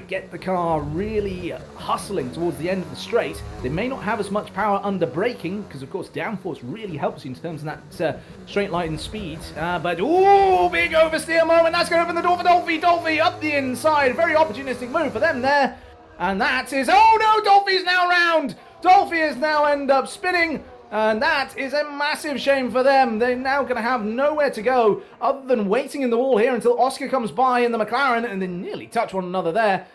get the car really hustling towards the end of the straight. They may not have as much power under braking, because of course downforce really helps you in terms of that straight line speed. But ooh, big oversteer moment. That's going to open the door for Dolphy. Dolphy up the inside. Very opportunistic move for them there. And that is, oh no, Dolphy's now round. Dolphy is now end up spinning. And that is a massive shame for them. They're now going to have nowhere to go other than waiting in the wall here until Oscar comes by in the McLaren, and they nearly touch one another there.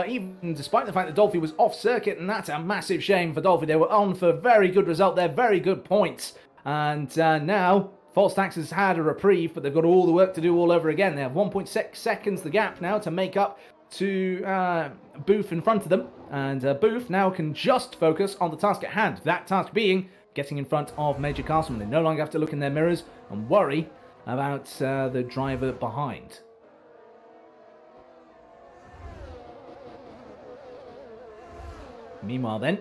Even despite the fact that Dolphy was off circuit, and that's a massive shame for Dolphy. They were on for a very good result there, very good points. And now False Tax has had a reprieve, but they've got all the work to do all over again. They have 1.6 seconds the gap now to make up to Booth in front of them. And Booth now can just focus on the task at hand. That task being getting in front of Major Castleman. They no longer have to look in their mirrors and worry about the driver behind. Meanwhile then,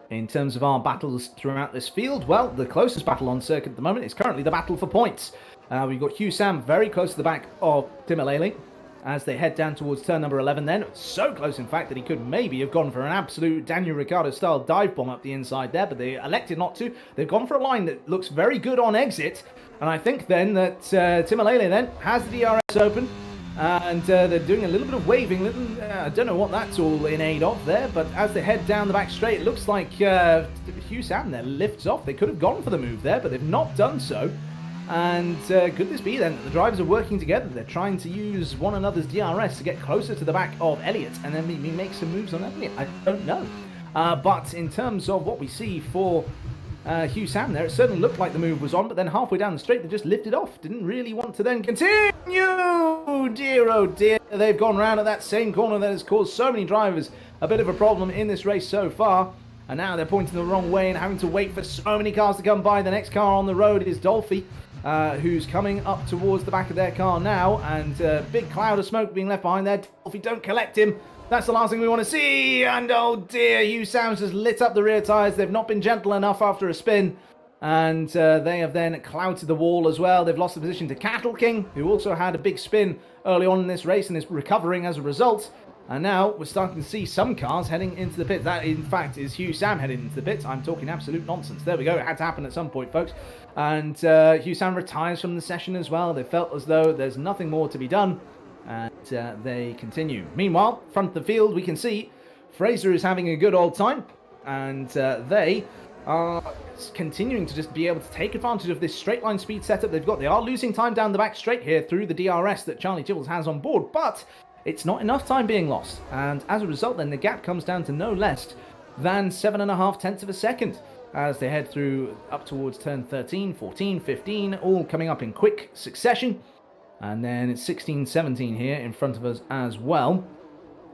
in terms of our battles throughout this field, well, the closest battle on circuit at the moment is currently the battle for points. We've got Hugh Sam very close to the back of Timalele as they head down towards turn number 11 then. So close, in fact, that he could maybe have gone for an absolute Daniel Ricciardo-style dive bomb up the inside there, but they elected not to. They've gone for a line that looks very good on exit, and I think then that Timalele then has the DRS open, and they're doing a little bit of waving. I don't know what that's all in aid of there, but as they head down the back straight, it looks like Hugh Sam there lifts off. They could have gone for the move there, but they've not done so. And could this be then that the drivers are working together? They're trying to use one another's DRS to get closer to the back of Elliott and then maybe make some moves on Elliott. I don't know. But in terms of what we see for Hugh Sam there, it certainly looked like the move was on, but then halfway down the straight they just lifted off. Didn't really want to then continue. Dear, oh dear, they've gone round at that same corner that has caused so many drivers a bit of a problem in this race so far. And now they're pointing the wrong way and having to wait for so many cars to come by. The next car on the road is Dolphy, who's coming up towards the back of their car now. And big cloud of smoke being left behind there. Dolphy, don't collect him. That's the last thing we want to see. And oh dear, Hugh Sams has lit up the rear tyres. They've not been gentle enough after a spin. And they have then clouted the wall as well. They've lost the position to Cattle King, who also had a big spin early on in this race and is recovering as a result. And now we're starting to see some cars heading into the pits. That, in fact, is Hugh Sam heading into the pits. I'm talking absolute nonsense. There we go. It had to happen at some point, folks. And Hugh Sam retires from the session as well. They felt as though there's nothing more to be done. And they continue. Meanwhile, front of the field, we can see Fraser is having a good old time. And they are continuing to just be able to take advantage of this straight line speed setup they've got. They are losing time down the back straight here through the DRS that Charlie Tibbles has on board. But it's not enough time being lost, and as a result then the gap comes down to no less than 7.5 tenths of a second as they head through up towards turn 13, 14, 15, all coming up in quick succession. And then it's 16, 17 here in front of us as well,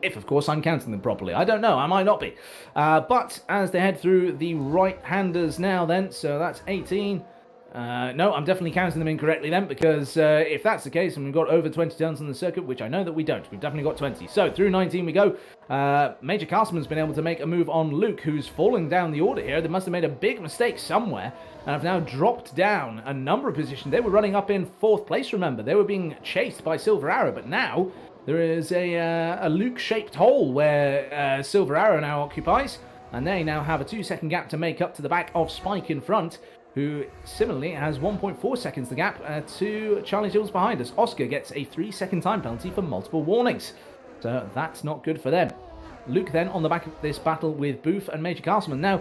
if of course I'm counting them properly. I don't know, I might not be. But as they head through the right-handers now then, so that's 18. No, I'm definitely counting them incorrectly then, because if that's the case, and we've got over 20 turns on the circuit, which I know that we don't, we've definitely got 20. So, through 19 we go. Major Castleman's been able to make a move on Luke, who's falling down the order here. They must have made a big mistake somewhere, and have now dropped down a number of positions. They were running up in 4th place, remember. They were being chased by Silver Arrow, but now there is a Luke-shaped hole where Silver Arrow now occupies, and they now have a 2-second gap to make up to the back of Spike in front, who similarly has 1.4 seconds the gap to Charlie Tibbles behind us. Oscar gets a 3-second time penalty for multiple warnings. So that's not good for them. Luke then on the back of this battle with Booth and Major Castleman. Now,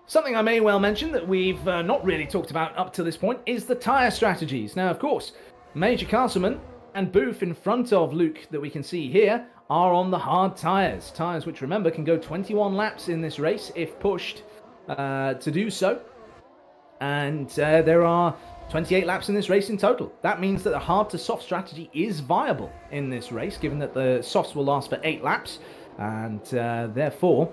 something I may well mention that we've not really talked about up to this point is the tyre strategies. Now, of course, Major Castleman and Booth in front of Luke that we can see here are on the hard tyres. Tyres which, remember, can go 21 laps in this race if pushed to do so. And there are 28 laps in this race in total. That means that the hard to soft strategy is viable in this race, given that the softs will last for 8 laps. And therefore,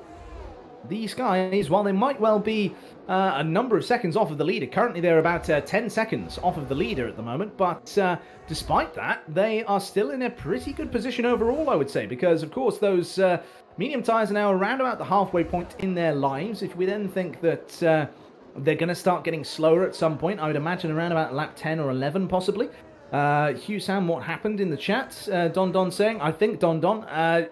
these guys, while they might well be a number of seconds off of the leader, currently they're about 10 seconds off of the leader at the moment, but despite that, they are still in a pretty good position overall, I would say, because of course those medium tyres are now around about the halfway point in their lives. If we then think that they're going to start getting slower at some point, I would imagine around about lap 10 or 11 possibly. Hugh Sam, what happened in the chat? Don saying, I think Don,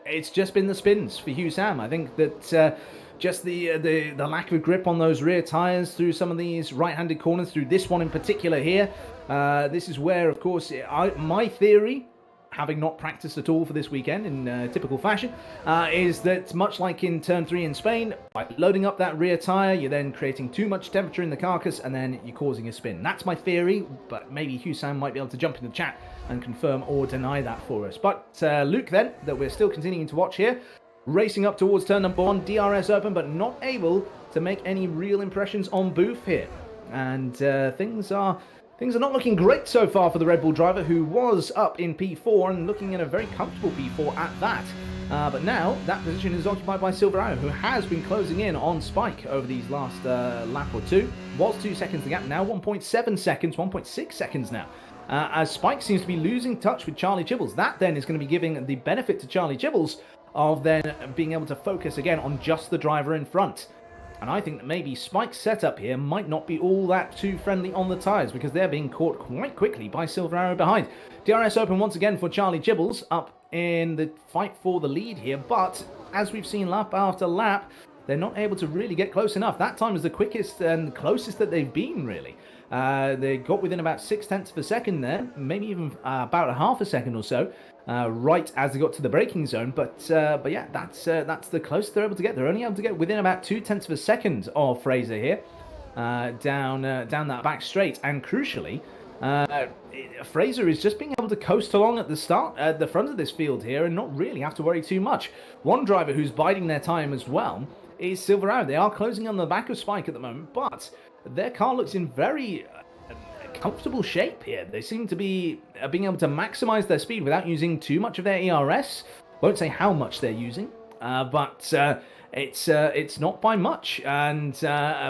it's just been the spins for Hugh Sam. I think that just the lack of grip on those rear tyres through some of these right-handed corners, through this one in particular here. This is where, of course, my theory, having not practiced at all for this weekend in typical fashion, is that much like in turn 3 in Spain, by loading up that rear tyre, you're then creating too much temperature in the carcass and then you're causing a spin. That's my theory, but maybe Hugh Sam might be able to jump in the chat and confirm or deny that for us. But Luke then, that we're still continuing to watch here, racing up towards turn number 1, DRS open, but not able to make any real impressions on Booth here. And things are not looking great so far for the Red Bull driver, who was up in P4 and looking in a very comfortable P4 at that. But now that position is occupied by Silver Arrow, who has been closing in on Spike over these last lap or two. Was 2 seconds the gap, now 1.7 seconds, 1.6 seconds now. As Spike seems to be losing touch with Charlie Tibbles. That then is going to be giving the benefit to Charlie Tibbles of then being able to focus again on just the driver in front. And I think that maybe Spike's setup here might not be all that too friendly on the tyres, because they're being caught quite quickly by Silver Arrow behind. DRS open once again for Charlie Tibbles, up in the fight for the lead here, but as we've seen lap after lap, they're not able to really get close enough. That time is the quickest and closest that they've been, really. They got within about 6 tenths of a second there, maybe even about a half a second or so, right as they got to the braking zone. But yeah, that's the closest they're able to get. They're only able to get within about 2 tenths of a second of Fraser here, down that back straight. And crucially, Fraser is just being able to coast along at the front of this field here and not really have to worry too much. One driver who's biding their time as well is Silver Arrow. They are closing on the back of Spike at the moment, but their car looks in very comfortable shape here. They seem to be being able to maximize their speed without using too much of their ERS. Won't say how much they're using, but it's not by much. And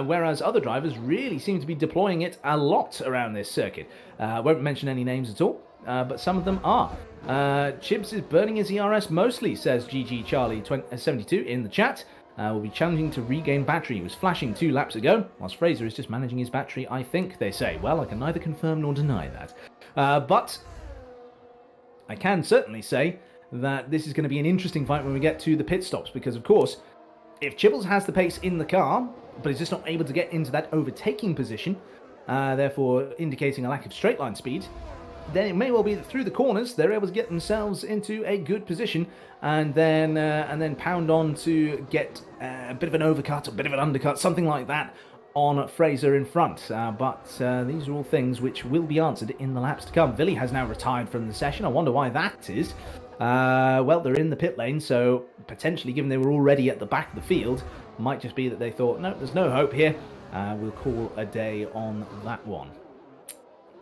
whereas other drivers really seem to be deploying it a lot around this circuit. Won't mention any names at all, but some of them are. Chibs is burning his ERS mostly, says GG Charlie 72 in the chat. Will be challenging to regain battery. He was flashing 2 laps ago, whilst Fraser is just managing his battery, I think, they say. Well, I can neither confirm nor deny that. But I can certainly say that this is going to be an interesting fight when we get to the pit stops, because, of course, if Chibbles has the pace in the car, but is just not able to get into that overtaking position, therefore indicating a lack of straight line speed, then it may well be that through the corners they're able to get themselves into a good position and then pound on to get a bit of an overcut, a bit of an undercut, something like that on Fraser in front. But these are all things which will be answered in the laps to come. Villy has now retired from the session. I wonder why that is. Well, they're in the pit lane, so potentially, given they were already at the back of the field, might just be that they thought, no, there's no hope here. We'll call a day on that one.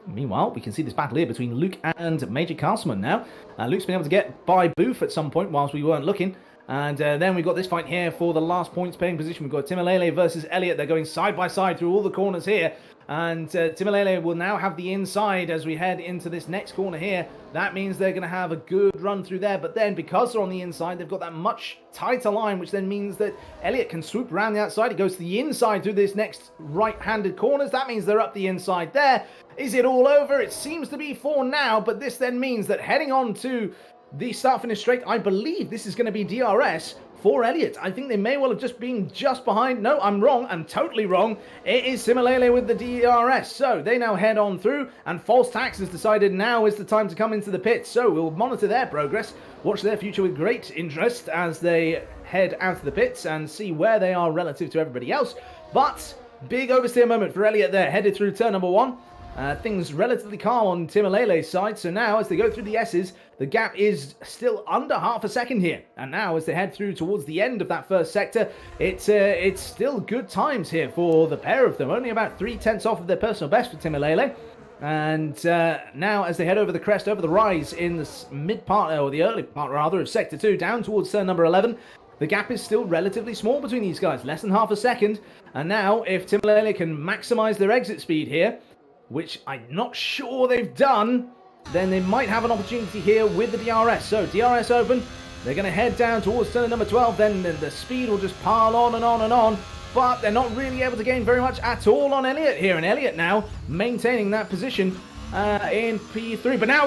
Meanwhile, we can see this battle here between Luke and Major Castleman now. Luke's been able to get by Booth at some point whilst we weren't looking. And then we've got this fight here for the last points paying position. We've got Timalele versus Elliott. They're going side by side through all the corners here. And Timalele will now have the inside as we head into this next corner here. That means they're going to have a good run through there. But then, because they're on the inside, they've got that much tighter line, which then means that Elliott can swoop around the outside. He goes to the inside through this next right-handed corners. That means they're up the inside there. Is it all over? It seems to be for now, but this then means that heading on to the start-finish straight, I believe this is going to be DRS for Elliott. I think they may well have just been just behind. No, I'm wrong. I'm totally wrong. It is Timalele with the DRS. So they now head on through, and False Tax has decided now is the time to come into the pits. So we'll monitor their progress, watch their future with great interest as they head out of the pits and see where they are relative to everybody else. But big oversteer moment for Elliott there, headed through turn number 1. Things relatively calm on Timalele's side, so now as they go through the S's, the gap is still under half a second here. And now as they head through towards the end of that first sector, it's still good times here for the pair of them. Only about 3/10 off of their personal best for Timalele. And now as they head over the crest, over the rise in the mid part, or the early part rather, of sector 2, down towards turn number 11, the gap is still relatively small between these guys, less than half a second. And now if Timalele can maximize their exit speed here, which I'm not sure they've done, then they might have an opportunity here with the DRS. So DRS open, they're going to head down towards turn number 12, then the speed will just pile on and on and on, but they're not really able to gain very much at all on Elliott here, and Elliott now maintaining that position in P3. But now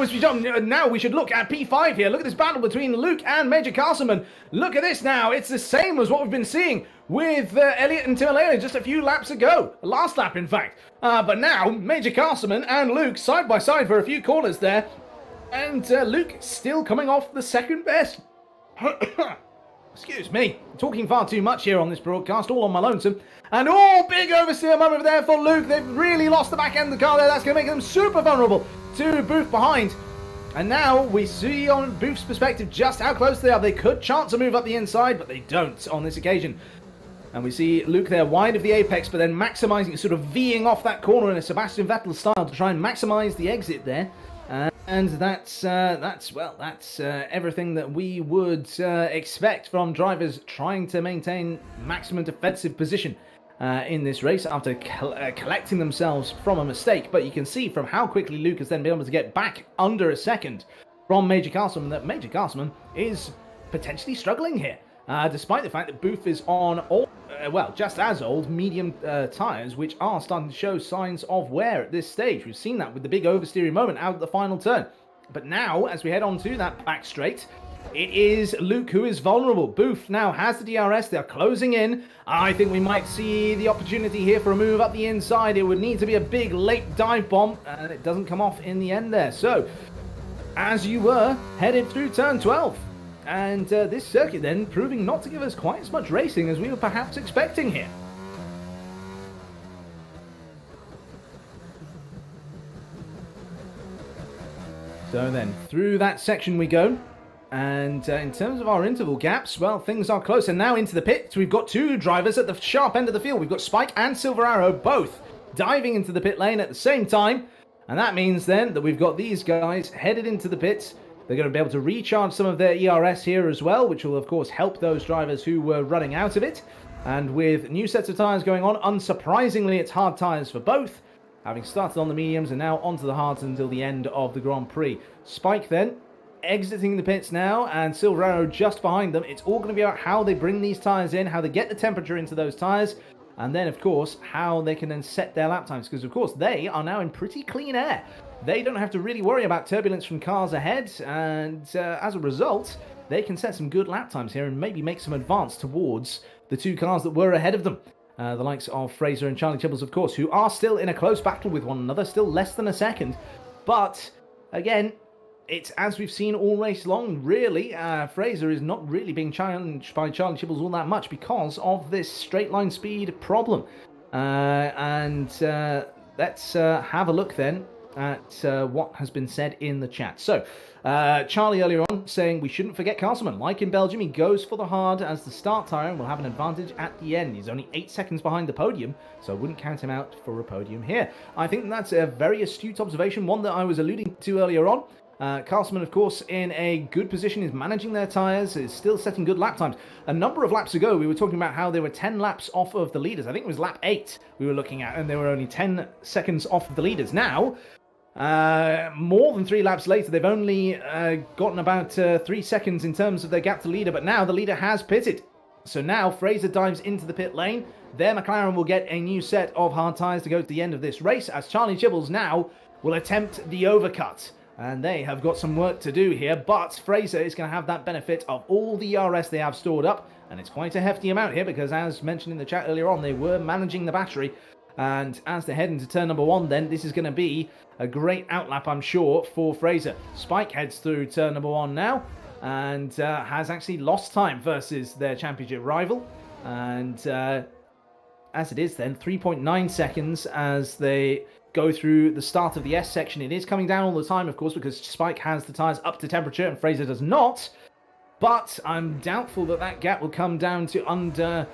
we should look at P5 here. Look at this battle between Luke and Major Castleman. Look at this now. It's the same as what we've been seeing with Elliott and Timalele just a few laps ago. Last lap, in fact. But now, Major Castleman and Luke side by side for a few corners there. And Luke still coming off the second best. Excuse me, talking far too much here on this broadcast, all on my lonesome. And big oversteer moment there for Luke. They've really lost the back end of the car there. That's going to make them super vulnerable to Booth behind. And now we see on Booth's perspective just how close they are. They could chance a move up the inside, but they don't on this occasion. And we see Luke there wide of the apex, but then maximizing, sort of V'ing off that corner in a Sebastian Vettel style to try and maximize the exit there. And that's everything that we would expect from drivers trying to maintain maximum defensive position in this race after collecting themselves from a mistake. But you can see from how quickly Luke has then been able to get back under a second from Major Castleman that Major Castleman is potentially struggling here. Despite the fact that Booth is on just as old medium tyres, which are starting to show signs of wear at this stage. We've seen that with the big oversteering moment out at the final turn. But now, as we head on to that back straight, it is Luke who is vulnerable. Booth now has the DRS. They're closing in. I think we might see the opportunity here for a move up the inside. It would need to be a big late dive bomb, and it doesn't come off in the end there. So, as you were, headed through turn 12. And this circuit then proving not to give us quite as much racing as we were perhaps expecting here. So then, through that section we go. And in terms of our interval gaps, well, things are close. And now into the pit, we've got two drivers at the sharp end of the field. We've got Spike and Silver Arrow both diving into the pit lane at the same time. And that means then that we've got these guys headed into the pits. They're going to be able to recharge some of their ERS here as well, which will, of course, help those drivers who were running out of it. And with new sets of tyres going on, unsurprisingly, it's hard tyres for both, having started on the mediums and now onto the hards until the end of the Grand Prix. Spike then exiting the pits now, and Silver Arrow just behind them. It's all going to be about how they bring these tyres in, how they get the temperature into those tyres, and then, of course, how they can then set their lap times, because, of course, they are now in pretty clean air. They don't have to really worry about turbulence from cars ahead, and as a result, they can set some good lap times here and maybe make some advance towards the two cars that were ahead of them. The likes of Fraser and Charlie Chibbles, of course, who are still in a close battle with one another, still less than a second. But, again, it's as we've seen all race long, really. Fraser is not really being challenged by Charlie Chibbles all that much because of this straight line speed problem. Let's have a look then at what has been said in the chat. So, Charlie earlier on saying we shouldn't forget Castleman. Like in Belgium, he goes for the hard as the start tyre and will have an advantage at the end. He's only 8 seconds behind the podium, so I wouldn't count him out for a podium here. I think that's a very astute observation, one that I was alluding to earlier on. Castleman, of course, in a good position, is managing their tyres, is still setting good lap times. A number of laps ago, we were talking about how they were 10 laps off of the leaders. I think it was lap 8 we were looking at, and they were only 10 seconds off of the leaders. Now, more than 3 laps later, they've only gotten about 3 seconds in terms of their gap to leader, but now the leader has pitted. So now Fraser dives into the pit lane. Their McLaren will get a new set of hard tyres to go to the end of this race, as Charlie Chibbles now will attempt the overcut. And they have got some work to do here, but Fraser is going to have that benefit of all the ERS they have stored up, and it's quite a hefty amount here because, as mentioned in the chat earlier on, they were managing the battery. And as they head into turn number 1, then this is going to be a great outlap, I'm sure, for Fraser. Spike heads through turn number 1 now, and has actually lost time versus their championship rival. And as it is then, 3.9 seconds as they go through the start of the S section. It is coming down all the time, of course, because Spike has the tyres up to temperature and Fraser does not. But I'm doubtful that that gap will come down to under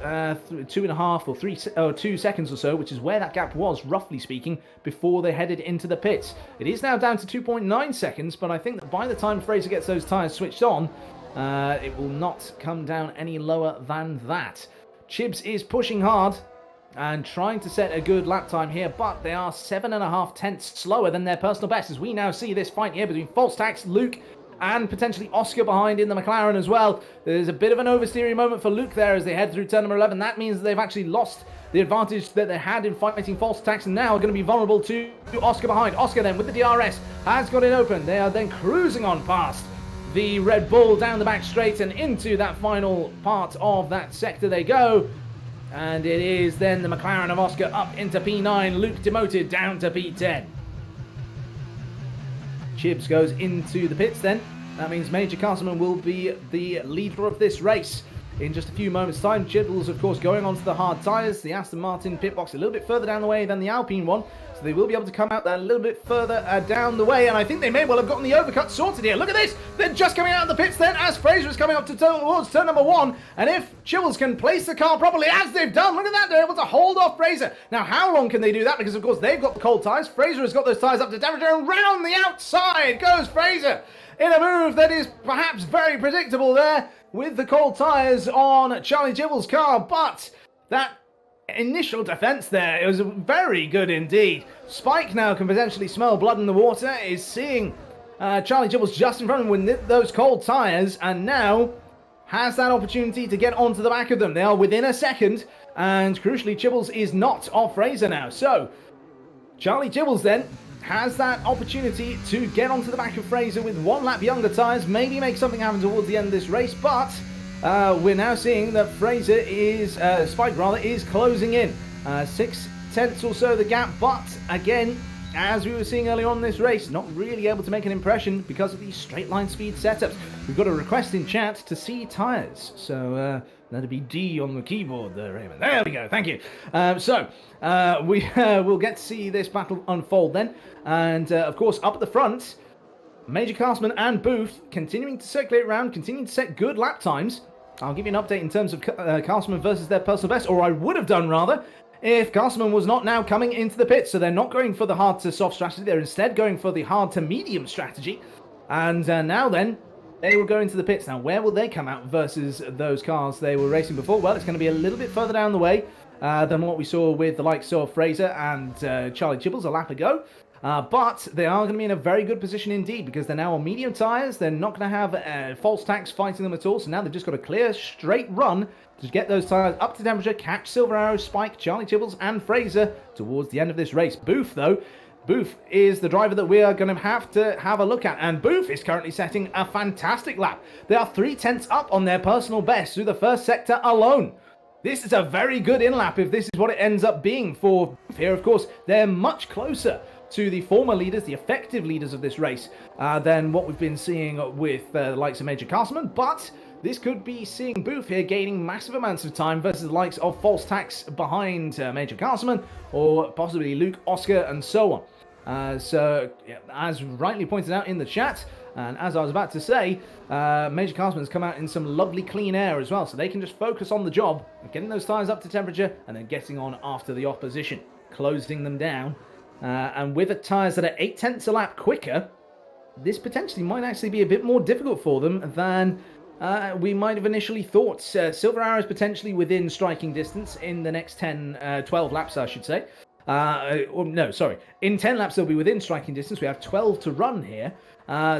2.5 or 2 seconds or so, which is where that gap was, roughly speaking, before they headed into the pits. It is now down to 2.9 seconds, but I think that by the time Fraser gets those tyres switched on, it will not come down any lower than that. Chibs is pushing hard and trying to set a good lap time here, but they are 7.5 tenths slower than their personal best, as we now see this fight here between False Tax, Luke, and potentially Oscar behind in the McLaren as well. There's a bit of an oversteering moment for Luke there as they head through turn number 11. That means that they've actually lost the advantage that they had in fighting False Tax, and now are going to be vulnerable to Oscar behind. Oscar then with the DRS has got it open. They are then cruising on past the Red Bull down the back straight, and into that final part of that sector they go. And it is then the McLaren of Oscar up into P9, Luke demoted down to P10. Chibs goes into the pits then. That means Major Castleman will be the leader of this race in just a few moments' time. Chibbles, of course, going onto the hard tyres. The Aston Martin pit box a little bit further down the way than the Alpine one, so they will be able to come out there a little bit further down the way, and I think they may well have gotten the overcut sorted here. Look at this! They're just coming out of the pits then as Fraser is coming up towards turn number 1, and if Chibbles can place the car properly, as they've done, look at that, they're able to hold off Fraser. Now, how long can they do that? Because, of course, they've got the cold tyres. Fraser has got those tyres up to temperature, and round the outside goes Fraser in a move that is perhaps very predictable there with the cold tyres on Charlie Chibbles' car, but that initial defense there, it was very good indeed. Spike now can potentially smell blood in the water, is seeing Charlie Chibbles just in front of him with those cold tyres, and now has that opportunity to get onto the back of them. They are within a second, and crucially, Chibbles is not off Fraser now. So, Charlie Chibbles then has that opportunity to get onto the back of Fraser with 1 lap younger tyres, maybe make something happen towards the end of this race, but we're now seeing that Fraser is, Spike rather, is closing in. 6 tenths or so the gap, but again, as we were seeing earlier on in this race, not really able to make an impression because of these straight line speed setups. We've got a request in chat to see tyres, so that'd be D on the keyboard there, Raymond. There we go, thank you. We will get to see this battle unfold then, and of course up at the front, Major Castman and Booth continuing to circulate around, continuing to set good lap times. I'll give you an update in terms of Castman versus their personal best, or I would have done rather, if Castman was not now coming into the pits. So they're not going for the hard to soft strategy, they're instead going for the hard to medium strategy. And now then, they will go into the pits. Now, where will they come out versus those cars they were racing before? Well, it's going to be a little bit further down the way than what we saw with the likes of Fraser and Charlie Chibbles a lap ago. But they are going to be in a very good position indeed, because they're now on medium tyres. They're not going to have false tacks fighting them at all. So now they've just got a clear, straight run to get those tyres up to temperature, catch Silver Arrow, Spike, Charlie Chibbles, and Fraser towards the end of this race. Booth, though, Booth is the driver that we are going to have a look at. And Booth is currently setting a fantastic lap. They are 3/10 up on their personal best through the first sector alone. This is a very good in-lap if this is what it ends up being for Booth here. Of course, they're much closer to the former leaders, the effective leaders of this race, than what we've been seeing with the likes of Major Castman. But this could be seeing Booth here gaining massive amounts of time versus the likes of false tacks behind Major Castman, or possibly Luke, Oscar, and so on. So, yeah, as rightly pointed out in the chat, and as I was about to say, Major Castman's come out in some lovely clean air as well, so they can just focus on the job of getting those tyres up to temperature and then getting on after the opposition, closing them down. And with the tyres that are 8/10 a lap quicker, this potentially might actually be a bit more difficult for them than we might have initially thought. Silver Arrow is potentially within striking distance in the next 12 laps, I should say. No, sorry. In 10 laps, they'll be within striking distance. We have 12 to run here.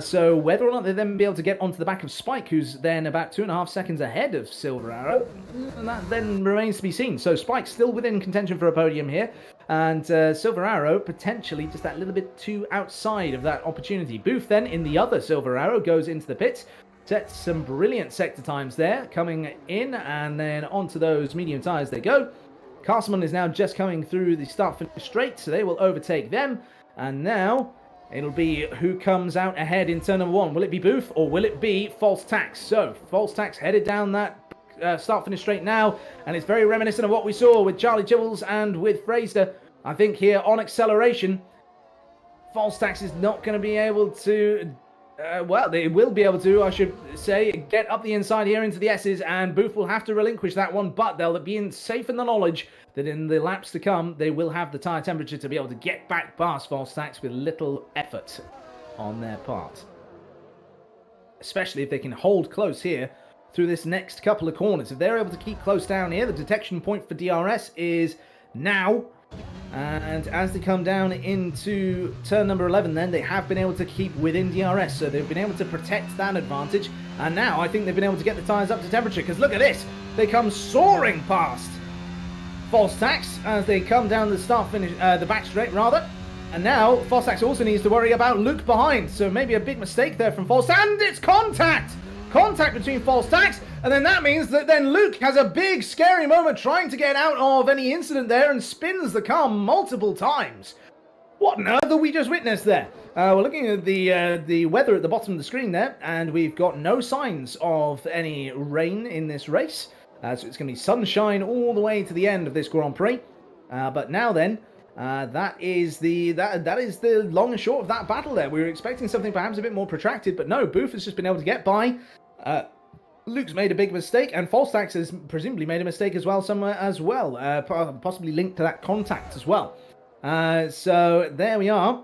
So whether or not they'll then be able to get onto the back of Spike, who's then about 2.5 seconds ahead of Silver Arrow, that then remains to be seen. So Spike's still within contention for a podium here, and Silver Arrow potentially just that little bit too outside of that opportunity. Booth then, in the other Silver Arrow, goes into the pits, sets some brilliant sector times there, coming in, and then onto those medium tyres they go. Castman is now just coming through the start-finish straight, so they will overtake them. And now it'll be who comes out ahead in turn number 1. Will it be Booth or will it be False Tax? So, False Tax headed down that start-finish straight now, and it's very reminiscent of what we saw with Charlie Chibbles and with Fraser. I think here on acceleration, False Tax is not going to be able to... well, they will be able to, I should say, get up the inside here into the S's, and Booth will have to relinquish that one, but they'll be safe in the knowledge that in the laps to come, they will have the tyre temperature to be able to get back past False Tax with little effort on their part. Especially if they can hold close here through this next couple of corners. If they're able to keep close down here, the detection point for DRS is now. And as they come down into turn number 11 then, they have been able to keep within DRS, so they've been able to protect that advantage, and now I think they've been able to get the tyres up to temperature, because look at this, they come soaring past False Tax as they come down the the back straight rather, and now False Tax also needs to worry about Luke behind, so maybe a big mistake there from False Tax, and it's contact between False Tax, and then that means that then Luke has a big scary moment trying to get out of any incident there and spins the car multiple times. What on earth have we just witnessed there? We're looking at the weather at the bottom of the screen there, and we've got no signs of any rain in this race, so it's going to be sunshine all the way to the end of this Grand Prix. But now then, that is the long and short of that battle there. We were expecting something perhaps a bit more protracted, but no, Booth has just been able to get by. Luke's made a big mistake, and False Tax has presumably made a mistake as well somewhere as well, possibly linked to that contact as well. So there we are.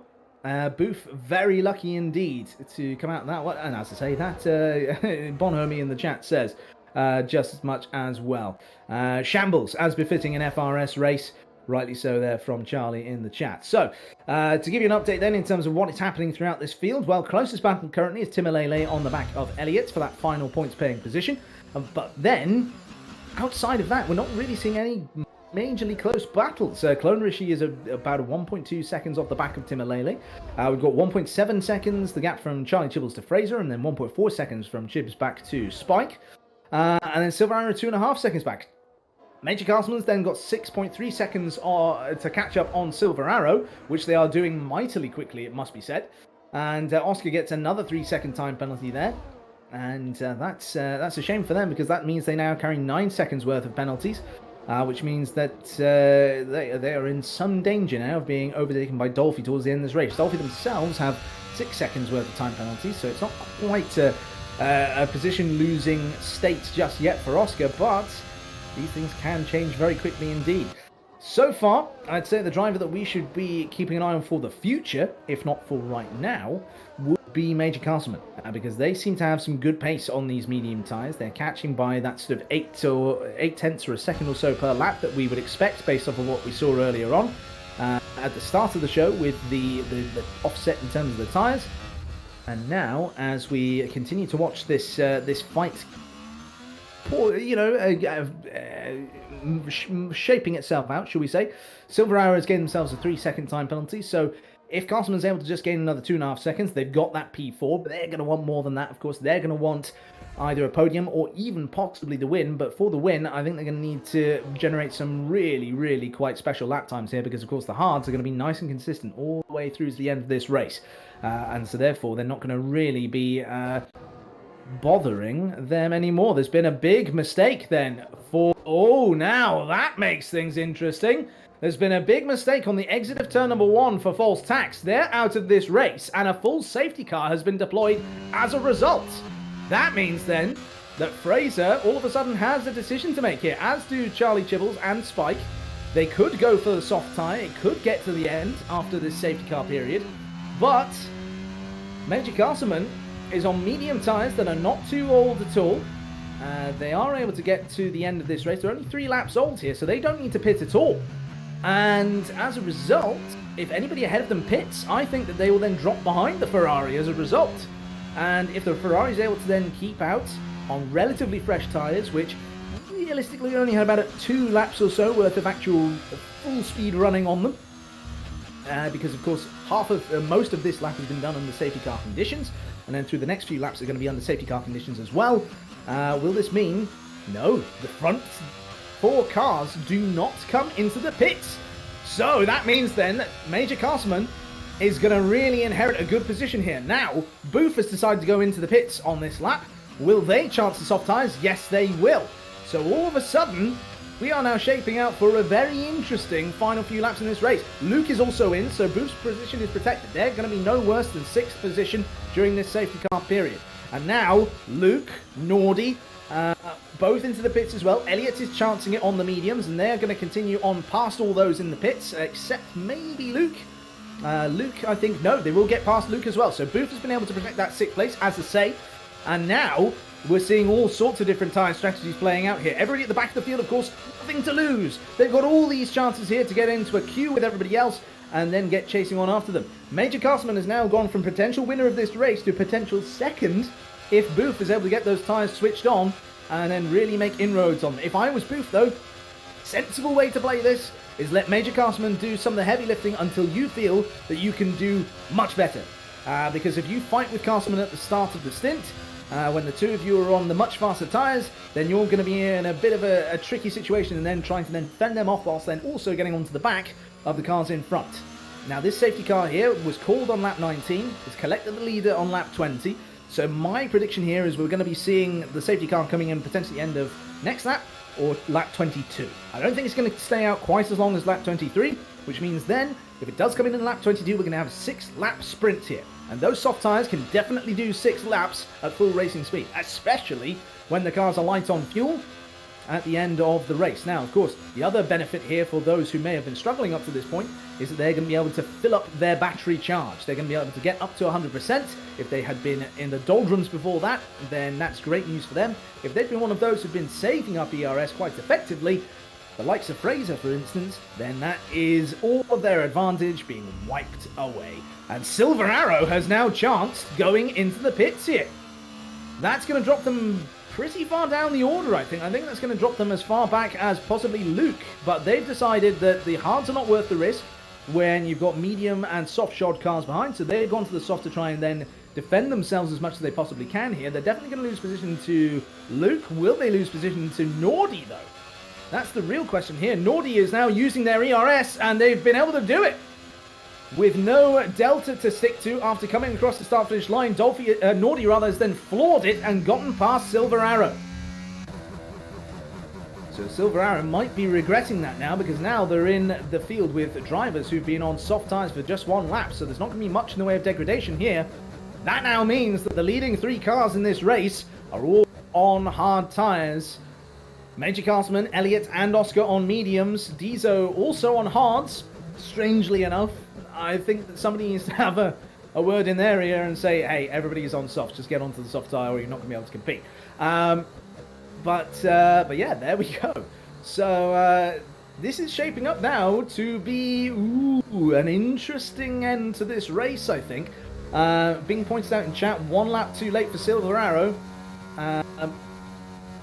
Booth very lucky indeed to come out that way, and as I say, that Bonhomie in the chat says just as much as well. Shambles, as befitting an FRS race. Rightly so there from Charlie in the chat. So, to give you an update then in terms of what is happening throughout this field, well, closest battle currently is Timalele on the back of Elliott for that final points-paying position. But then, outside of that, we're not really seeing any majorly close battles. Clone Rishi is about 1.2 seconds off the back of Timalele. We've got 1.7 seconds, the gap from Charlie Chibbles to Fraser, and then 1.4 seconds from Chibs back to Spike. And then Silver Arrow 2.5 seconds back. Major Castman's then got 6.3 seconds to catch up on Silver Arrow, which they are doing mightily quickly, it must be said. And Oscar gets another 3-second time penalty there. And that's a shame for them, because that means they now carry 9 seconds worth of penalties, which means that they are in some danger now of being overtaken by Dolphy towards the end of this race. Dolphy themselves have 6 seconds worth of time penalties, so it's not quite a position-losing state just yet for Oscar, but these things can change very quickly indeed. So far, I'd say the driver that we should be keeping an eye on for the future, if not for right now, would be Major Castleman, because they seem to have some good pace on these medium tyres. They're catching by that sort of 8 tenths or a second or so per lap that we would expect based off of what we saw earlier on at the start of the show with the offset in terms of the tyres. And now, as we continue to watch this this fight, shaping itself out, shall we say, Silver Arrow has gained themselves a 3-second time penalty, so if Castleman's able to just gain another 2.5 seconds, they've got that P4, but they're going to want more than that, of course. They're going to want either a podium or even possibly the win, but for the win, I think they're going to need to generate some really, really quite special lap times here, because of course the hards are going to be nice and consistent all the way through to the end of this race, and so therefore they're not going to really be bothering them anymore. There's been a big mistake then for... Oh, now that makes things interesting. There's been a big mistake on the exit of turn number 1 for false tax. They're out of this race, and a full safety car has been deployed as a result. That means then that Fraser all of a sudden has a decision to make here, as do Charlie Chibbles and Spike. They could go for the soft tyre. It could get to the end after this safety car period, but Major Castleman is on medium tyres that are not too old at all. They are able to get to the end of this race. They're only 3 laps old here, so they don't need to pit at all. And as a result, if anybody ahead of them pits, I think that they will then drop behind the Ferrari as a result. And if the Ferrari is able to then keep out on relatively fresh tyres, which realistically only had about 2 laps or so worth of actual full speed running on them, because of course most of this lap has been done under safety car conditions, and then through the next few laps are going to be under safety car conditions as well. Will this mean, no, the front 4 cars do not come into the pits? So that means then that Major Castleman is going to really inherit a good position here. Now, Booth has decided to go into the pits on this lap. Will they chance the soft tyres? Yes, they will. So all of a sudden, we are now shaping out for a very interesting final few laps in this race. Luke is also in, so Booth's position is protected. They're going to be no worse than 6th position during this safety car period. And now, Luke, Nordy, both into the pits as well. Elliott is chancing it on the mediums, and they're going to continue on past all those in the pits, except maybe Luke. Luke, I think, no, they will get past Luke as well. So Booth has been able to protect that 6th place, as I say. And now, we're seeing all sorts of different tyre strategies playing out here. Everybody at the back of the field, of course, nothing to lose. They've got all these chances here to get into a queue with everybody else and then get chasing on after them. Major Castleman has now gone from potential winner of this race to potential second if Booth is able to get those tyres switched on and then really make inroads on them. If I was Booth, though, sensible way to play this is let Major Castleman do some of the heavy lifting until you feel that you can do much better. Because if you fight with Castleman at the start of the stint, when the two of you are on the much faster tyres, then you're going to be in a bit of a tricky situation and then trying to then fend them off whilst then also getting onto the back of the cars in front. Now this safety car here was called on lap 19, it's collected the leader on lap 20, so my prediction here is we're going to be seeing the safety car coming in potentially end of next lap or lap 22. I don't think it's going to stay out quite as long as lap 23, which means then, if it does come in lap 22, we're going to have a 6-lap sprint here. And those soft tyres can definitely do 6 laps at full racing speed, especially when the cars are light on fuel at the end of the race. Now, of course, the other benefit here for those who may have been struggling up to this point is that they're going to be able to fill up their battery charge. They're going to be able to get up to 100%. If they had been in the doldrums before that, then that's great news for them. If they've been one of those who've been saving up ERS quite effectively, the likes of Fraser, for instance, then that is all of their advantage being wiped away. And Silver Arrow has now chanced going into the pits here. That's going to drop them pretty far down the order, I think. I think that's going to drop them as far back as possibly Luke. But they've decided that the hards are not worth the risk when you've got medium and soft shod cars behind. So they've gone to the soft to try and then defend themselves as much as they possibly can here. They're definitely going to lose position to Luke. Will they lose position to Nordy, though? That's the real question here. Nordy is now using their ERS, and they've been able to do it with no delta to stick to after coming across the start-finish line. Nordy has then floored it and gotten past Silver Arrow. So Silver Arrow might be regretting that now, because now they're in the field with drivers who've been on soft tyres for just one lap, so there's not going to be much in the way of degradation here. That now means that the leading 3 cars in this race are all on hard tyres. Major Castleman, Elliott and Oscar on mediums. Diesel also on hards. Strangely enough, I think that somebody needs to have a word in their ear and say, hey, everybody's on soft, just get onto the soft tyre or you're not going to be able to compete. But yeah, there we go. So this is shaping up now to be an interesting end to this race, I think. Being pointed out in chat, 1 lap too late for Silver Arrow.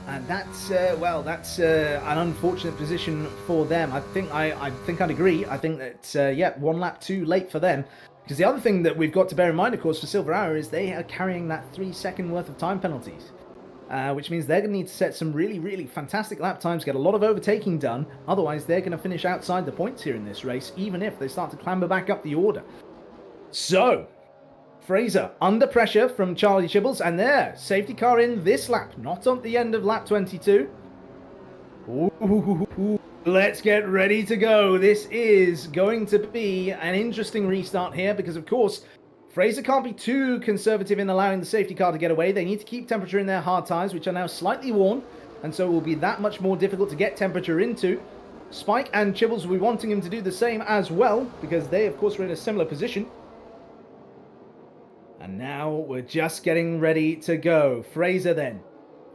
And that's, that's an unfortunate position for them. I think I'd agree. I think that, yeah, 1 lap too late for them. Because the other thing that we've got to bear in mind, of course, for Silver Arrow is they are carrying that 3-second worth of time penalties. Which means they're going to need to set some really, really fantastic lap times, get a lot of overtaking done. Otherwise, they're going to finish outside the points here in this race, even if they start to clamber back up the order. So, Fraser under pressure from Charlie Chibbles, and there, safety car in this lap, not on the end of lap 22. Ooh, let's get ready to go. This is going to be an interesting restart here because, of course, Fraser can't be too conservative in allowing the safety car to get away. They need to keep temperature in their hard tyres, which are now slightly worn, and so it will be that much more difficult to get temperature into. Spike and Chibbles will be wanting him to do the same as well, because they, of course, are in a similar position. And now we're just getting ready to go. Fraser then,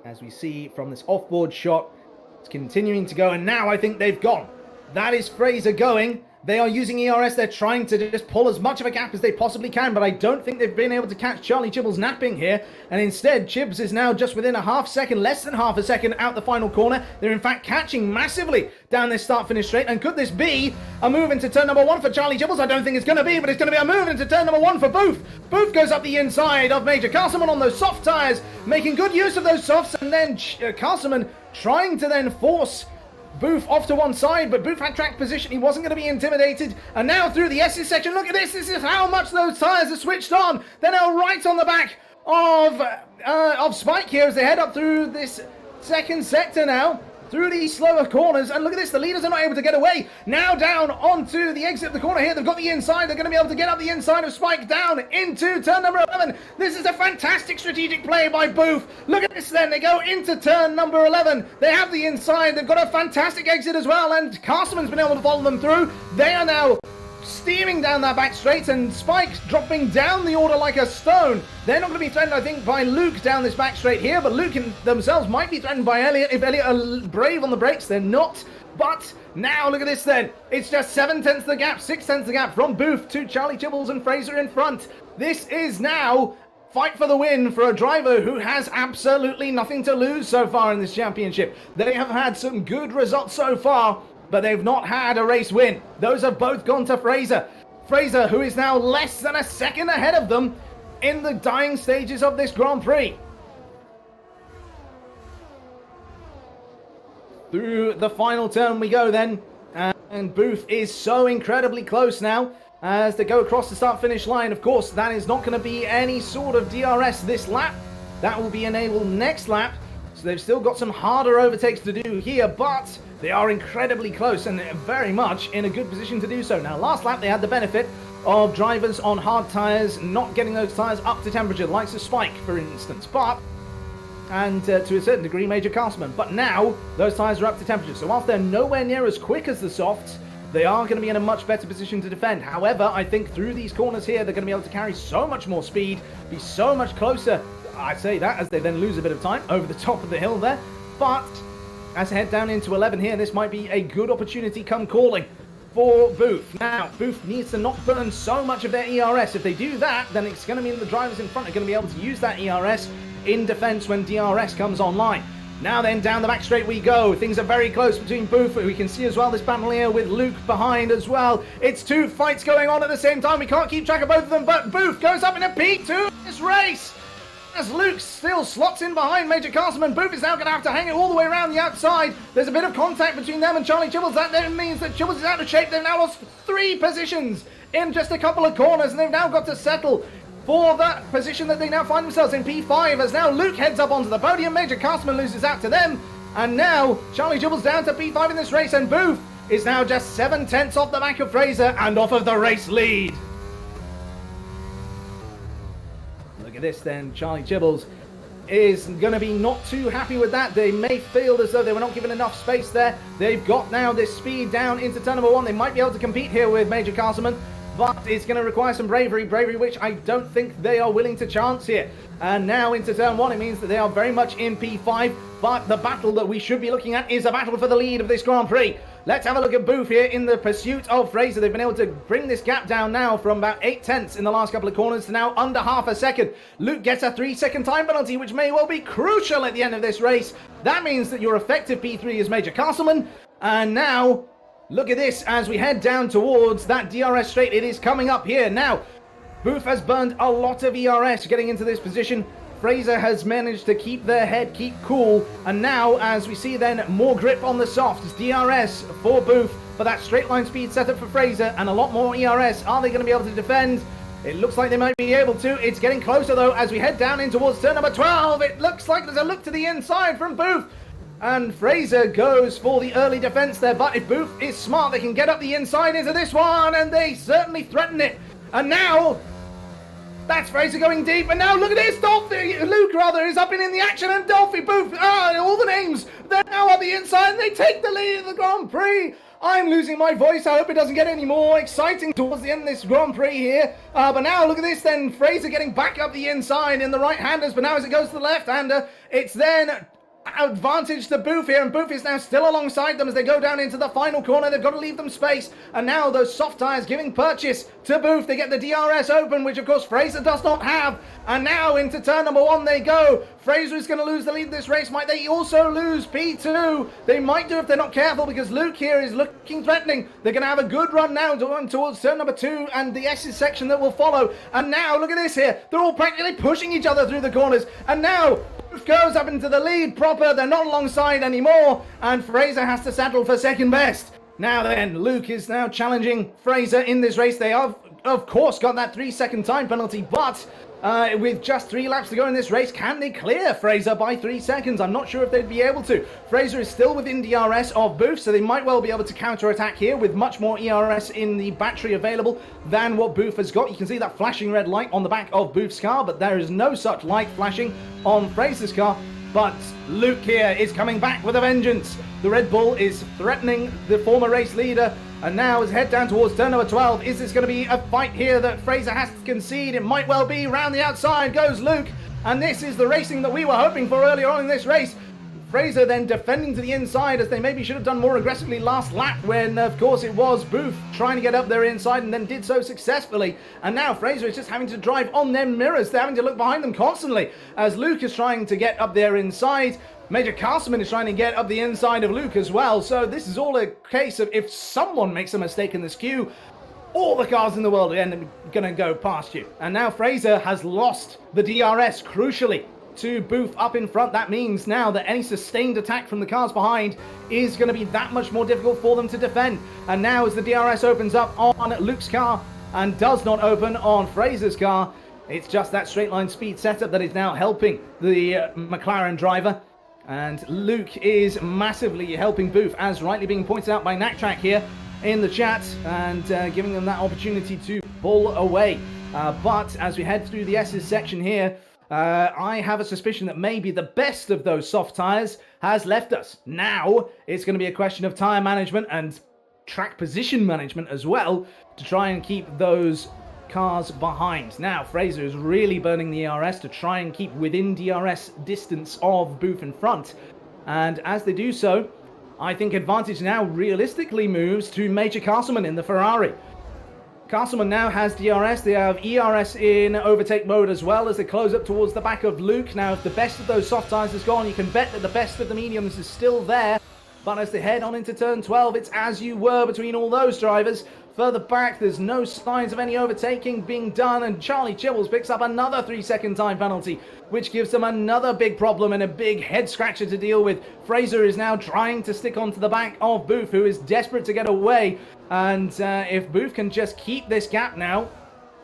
as we see from this off-board shot, it's continuing to go, and now I think they've gone. That is Fraser going. They are using ERS. They're trying to just pull as much of a gap as they possibly can, but I don't think they've been able to catch Charlie Chibbles napping here. And instead, Chibs is now just within a half second, less than half a second out the final corner. They're in fact catching massively down this start-finish straight. And could this be a move into turn number 1 for Charlie Chibbles? I don't think it's going to be, but it's going to be a move into turn number 1 for Booth. Booth goes up the inside of Major Castleman on those soft tyres, making good use of those softs, and then Castleman trying to then force Booth off to one side, but Booth had track position. He wasn't going to be intimidated. And now through the S's section, look at this. This is how much those tyres are switched on. They're now right on the back of Spike here as they head up through this second sector now, through these slower corners. And look at this, the leaders are not able to get away. Now down onto the exit of the corner here. They've got the inside. They're going to be able to get up the inside of Spike down into turn number 11. This is a fantastic strategic play by Booth. Look at this then. They go into turn number 11. They have the inside. They've got a fantastic exit as well. And Castleman's been able to follow them through. They are now steaming down that back straight, and Spike's dropping down the order like a stone. They're not going to be threatened, I think, by Luke down this back straight here, but Luke themselves might be threatened by Elliott. If Elliott are brave on the brakes, they're not. But now look at this then. It's just 7 tenths of the gap, 6 tenths of the gap from Booth to Charlie Chibbles and Fraser in front. This is now fight for the win for a driver who has absolutely nothing to lose so far in this championship. They have had some good results so far, but they've not had a race win. Those have both gone to Fraser. Fraser, who is now less than a second ahead of them in the dying stages of this Grand Prix. Through the final turn we go then, and Booth is so incredibly close now as they go across the start-finish line. Of course, that is not going to be any sort of DRS this lap. That will be enabled next lap. So they've still got some harder overtakes to do here, but they are incredibly close and very much in a good position to do so. Now, last lap they had the benefit of drivers on hard tyres not getting those tyres up to temperature, the likes of Spike, for instance, and to a certain degree, Major Castleman. But now, those tyres are up to temperature, so whilst they're nowhere near as quick as the softs, they are going to be in a much better position to defend. However, I think through these corners here, they're going to be able to carry so much more speed, be so much closer. I say that as they then lose a bit of time over the top of the hill there. But as they head down into 11 here, this might be a good opportunity come calling for Booth. Now, Booth needs to not burn so much of their ERS. If they do that, then it's going to mean the drivers in front are going to be able to use that ERS in defense when DRS comes online. Now then, down the back straight we go. Things are very close between Booth. We can see as well this battle here with Luke behind as well. It's two fights going on at the same time. We can't keep track of both of them, but Booth goes up in a P2 this race. As Luke still slots in behind Major Castleman, Booth is now going to have to hang it all the way around the outside. There's a bit of contact between them and Charlie Chibbles. That then means that Chibbles is out of shape. They've now lost 3 positions in just a couple of corners, and they've now got to settle for that position that they now find themselves in P5, as now Luke heads up onto the podium. Major Castleman loses out to them. And now, Charlie Jibbles down to P5 in this race, and Booth is now just 7/10 off the back of Fraser and off of the race lead. Look at this then, Charlie Jibbles is going to be not too happy with that. They may feel as though they were not given enough space there. They've got now this speed down into turn number 1. They might be able to compete here with Major Castleman, but it's going to require some bravery which I don't think they are willing to chance here. And now into turn 1, it means that they are very much in P5, but the battle that we should be looking at is a battle for the lead of this Grand Prix. Let's have a look at Booth here in the pursuit of Fraser. They've been able to bring this gap down now from about 8/10 in the last couple of corners to now under half a second. Luke gets a 3-second time penalty, which may well be crucial at the end of this race. That means that your effective P3 is Major Castleman. And now, look at this as we head down towards that DRS straight. It is coming up here. Now, Booth has burned a lot of ERS getting into this position. Fraser has managed to keep their head, keep cool, and now, as we see then, more grip on the softs. DRS for Booth, but that straight line speed setup for Fraser, and a lot more ERS. Are they going to be able to defend? It looks like they might be able to. It's getting closer, though, as we head down in towards turn number 12. It looks like there's a look to the inside from Booth, and Fraser goes for the early defense there, but if Booth is smart, they can get up the inside into this one, and they certainly threaten it. And now, that's Fraser going deep, and now look at this, Luke is up in the action, and Dolphy, Booth, all the names, they're now on the inside, and they take the lead of the Grand Prix. I'm losing my voice, I hope it doesn't get any more exciting towards the end of this Grand Prix here, but now look at this then, Fraser getting back up the inside in the right-handers, but now as it goes to the left-hander, it's then advantage to Booth here, and Booth is now still alongside them as they go down into the final corner. They've got to leave them space, and now those soft tyres giving purchase to Booth. They get the DRS open, which of course Fraser does not have, and now into turn number 1 they go. Fraser is going to lose the lead of this race. Might they also lose P2? They might do if they're not careful, because Luke here is looking threatening. They're going to have a good run now towards turn number 2 and the S's section that will follow. And now look at this here, they're all practically pushing each other through the corners, and now Booth goes up into the lead proper. They're not alongside anymore, and Fraser has to settle for second best. Now then, Luke is now challenging Fraser in this race. They have, of course, got that 3-second time penalty, but with just 3 laps to go in this race, can they clear Fraser by 3 seconds? I'm not sure if they'd be able to. Fraser is still within DRS of Booth, so they might well be able to counter-attack here with much more ERS in the battery available than what Booth has got. You can see that flashing red light on the back of Booth's car, but there is no such light flashing on Fraser's car. But Luke here is coming back with a vengeance. The Red Bull is threatening the former race leader, and now as head down towards turn number 12, is this going to be a fight here that Fraser has to concede? It might well be. Round the outside goes Luke, and this is the racing that we were hoping for earlier on in this race. Fraser then defending to the inside, as they maybe should have done more aggressively last lap, when of course it was Booth trying to get up their inside and then did so successfully. And now Fraser is just having to drive on their mirrors. They're having to look behind them constantly as Luke is trying to get up their inside. Major Castleman is trying to get up the inside of Luke as well. So this is all a case of if someone makes a mistake in this queue, all the cars in the world are going to go past you. And now Fraser has lost the DRS, crucially, to Booth up in front. That means now that any sustained attack from the cars behind is going to be that much more difficult for them to defend. And now as the DRS opens up on Luke's car and does not open on Fraser's car, it's just that straight line speed setup that is now helping the McLaren driver. And Luke is massively helping Booth, as rightly being pointed out by Nacktrack here in the chat, and giving them that opportunity to pull away. But as we head through the S's section here, I have a suspicion that maybe the best of those soft tyres has left us. Now it's going to be a question of tyre management and track position management as well to try and keep those cars behind. Now Fraser is really burning the ERS to try and keep within DRS distance of Booth in front, and as they do so, I think advantage now realistically moves to Major Castleman in the Ferrari. Castleman now has DRS. They have ERS in overtake mode as well as they close up towards the back of Luke. Now if the best of those soft tyres is gone, you can bet that the best of the mediums is still there. But as they head on into turn 12, it's as you were between all those drivers. Further back, there's no signs of any overtaking being done, and Charlie Chibbles picks up another 3-second time penalty, which gives them another big problem and a big head scratcher to deal with. Fraser is now trying to stick onto the back of Booth, who is desperate to get away, and if Booth can just keep this gap now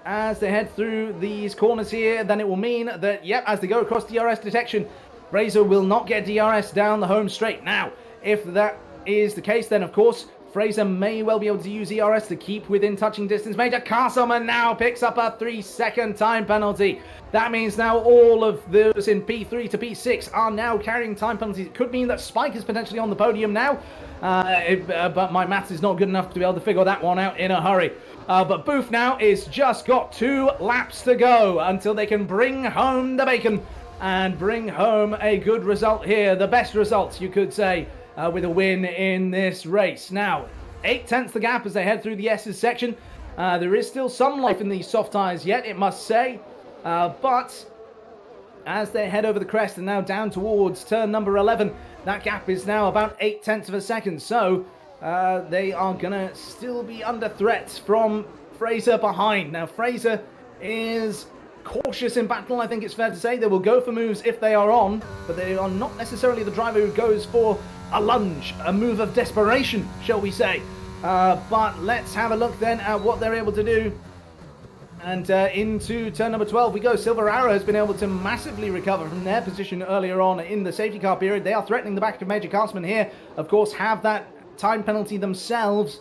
as they head through these corners here, then it will mean that, yep, as they go across DRS detection, Fraser will not get DRS down the home straight. Now, if that is the case, then of course, Fraser may well be able to use ERS to keep within touching distance. Major Castleman now picks up a 3-second time penalty. That means now all of those in P3 to P6 are now carrying time penalties. It could mean that Spike is potentially on the podium now, but my maths is not good enough to be able to figure that one out in a hurry. But Booth now is just got 2 laps to go until they can bring home the bacon and bring home a good result here. The best result, you could say, with a win in this race. Now, 8/10 the gap as they head through the S's section. There is still some life in these soft tyres yet, it must say. But as they head over the crest and now down towards turn number 11, that gap is now about 8/10 of a second. So they are going to still be under threat from Fraser behind. Now, Fraser is cautious in battle, I think it's fair to say. They will go for moves if they are on, but they are not necessarily the driver who goes for a lunge, a move of desperation, shall we say. But let's have a look then at what they're able to do. And into turn number 12 we go. Silver Arrow has been able to massively recover from their position earlier on in the safety car period. They are threatening the back of Major Castleman here. Of course, have that time penalty themselves.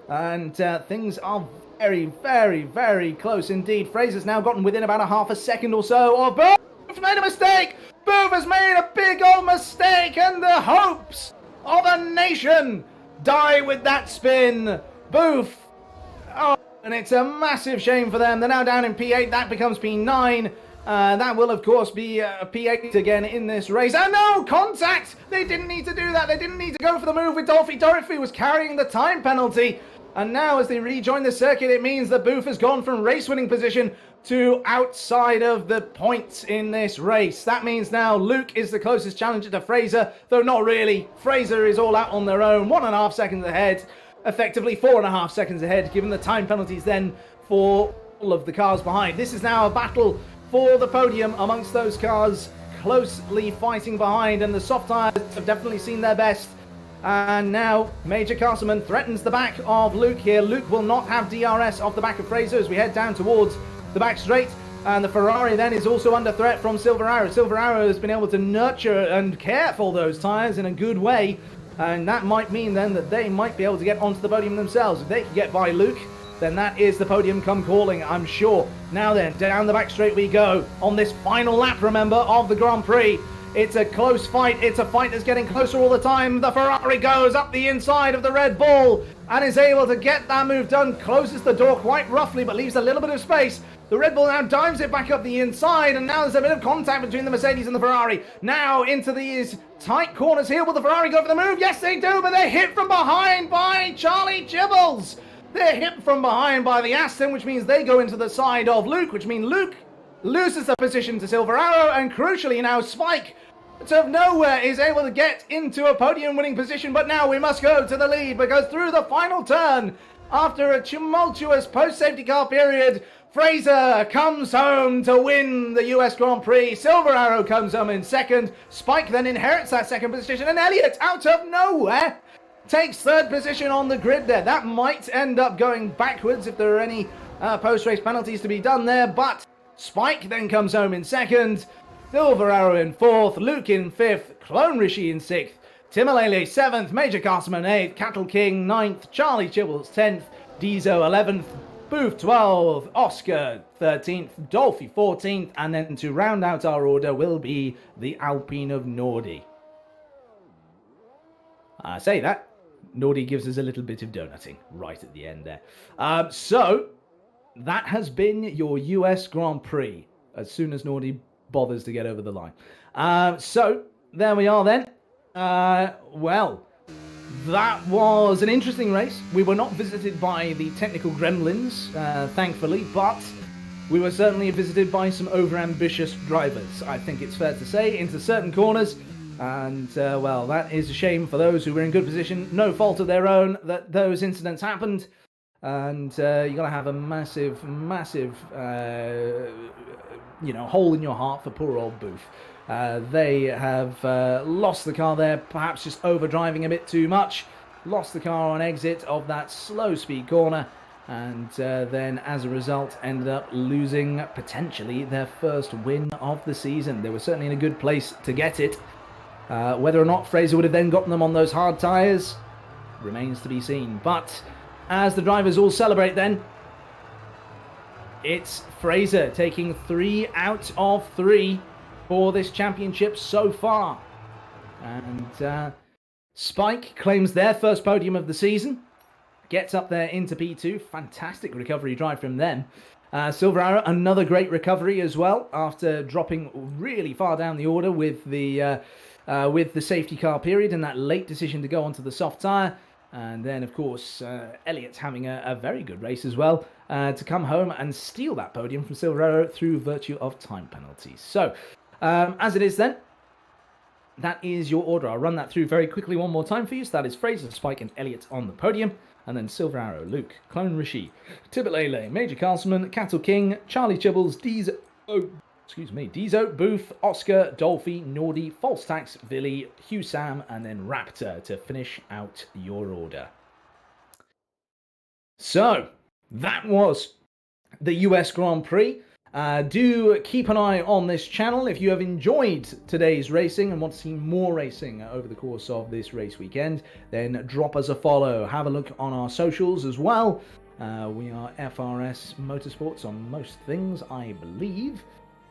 And things are very, very, very close indeed. Fraser's now gotten within about a half a second or so of Booth. Made a mistake! Booth has made a big old mistake, and the hopes of a nation die with that spin. Booth. Oh, and it's a massive shame for them. They're now down in P8. That becomes P9. That will, of course, be P8 again in this race. And no, contact! They didn't need to do that. They didn't need to go for the move with Dolphy. Dorothy was carrying the time penalty. And now as they rejoin the circuit, it means that Booth has gone from race-winning position to outside of the points in this race. That means now Luke is the closest challenger to Fraser, though not really. Fraser is all out on their own, 1.5 seconds ahead, effectively 4.5 seconds ahead, given the time penalties then for all of the cars behind. This is now a battle for the podium amongst those cars closely fighting behind, and the soft tyres have definitely seen their best. And now Major Castleman threatens the back of Luke here. Luke will not have DRS off the back of Fraser as we head down towards the back straight. And the Ferrari then is also under threat from Silver Arrow. Silver Arrow has been able to nurture and care for those tyres in a good way. And that might mean then that they might be able to get onto the podium themselves. If they can get by Luke, then that is the podium come calling, I'm sure. Now then, down the back straight we go on this final lap, remember, of the Grand Prix. It's a close fight. It's a fight that's getting closer all the time. The Ferrari goes up the inside of the Red Bull and is able to get that move done. Closes the door quite roughly, but leaves a little bit of space. The Red Bull now dives it back up the inside, and now there's a bit of contact between the Mercedes and the Ferrari. Now into these tight corners here. Will the Ferrari go for the move? Yes, they do, but they're hit from behind by Charlie Chibbles. They're hit from behind by the Aston, which means they go into the side of Luke, which means Luke loses the position to Silver Arrow, and crucially now Spike, out of nowhere, is able to get into a podium-winning position. But now we must go to the lead, because through the final turn, after a tumultuous post-safety car period, Fraser comes home to win the US Grand Prix. Silver Arrow comes home in second. Spike then inherits that second position, and Elliott, out of nowhere, takes third position on the grid there. That might end up going backwards if there are any post-race penalties to be done there, but Spike then comes home in second. Silver Arrow in fourth, Luke in fifth, Clone Rishi in sixth, Timalele seventh, Major Castleman eighth, Cattle King ninth, Charlie Chibbles 10th, Diesel 11th, Booth 12th, Oscar 13th, Dolphy 14th, and then to round out our order will be the Alpine of Nordi. I say that, Nordi gives us a little bit of donutting right at the end there. So, that has been your US Grand Prix, as soon as Nordi bothers to get over the line. So, there we are then. Well, that was an interesting race. We were not visited by the technical gremlins, thankfully, but we were certainly visited by some overambitious drivers, I think it's fair to say, into certain corners. And, well, that is a shame for those who were in good position. No fault of their own that those incidents happened. And you got to have a massive, massive, hole in your heart for poor old Booth. They have lost the car there, perhaps just overdriving a bit too much. Lost the car on exit of that slow speed corner. and then as a result ended up losing potentially their first win of the season. They were certainly in a good place to get it. Whether or not Fraser would have then gotten them on those hard tyres remains to be seen. But as the drivers all celebrate then, it's Fraser taking 3 out of 3 for this championship so far. And Spike claims their first podium of the season, gets up there into P2. Fantastic recovery drive from them. Silver Arrow, another great recovery as well after dropping really far down the order with the safety car period and that late decision to go onto the soft tyre. And then, of course, Elliott having a very good race as well to come home and steal that podium from Silver Arrow through virtue of time penalties. So, as it is then, that is your order. I'll run that through very quickly one more time for you. So that is Fraser, Spike and Elliott on the podium. And then Silver Arrow, Luke, Clone Rishi, Tibbet Lele, Major Castleman, Cattle King, Charlie Chibbles, Deezo, Booth, Oscar, Dolphy, Nordy, False Tax, Villy, Hugh Sam, and then Raptor to finish out your order. So, that was the US Grand Prix. Do keep an eye on this channel if you have enjoyed today's racing and want to see more racing over the course of this race weekend. Then drop us a follow. Have a look on our socials as well. We are FRS Motorsports on most things, I believe.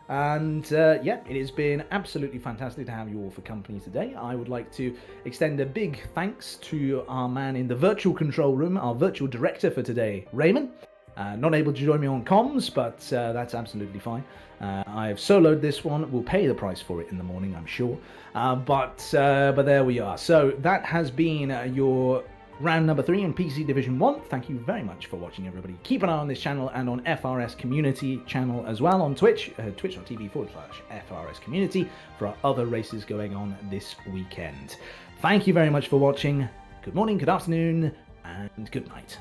And yeah, it has been absolutely fantastic to have you all for company today. I would like to extend a big thanks to our man in the virtual control room, our virtual director for today, Raymond. Not able to join me on comms, but that's absolutely fine. I have soloed this one. We'll pay the price for it in the morning, I'm sure. But there we are. So that has been your round number 3 in PC Division 1. Thank you very much for watching, everybody. Keep an eye on this channel and on FRS Community channel as well on Twitch, twitch.tv/FRS Community for our other races going on this weekend. Thank you very much for watching. Good morning, good afternoon, and good night.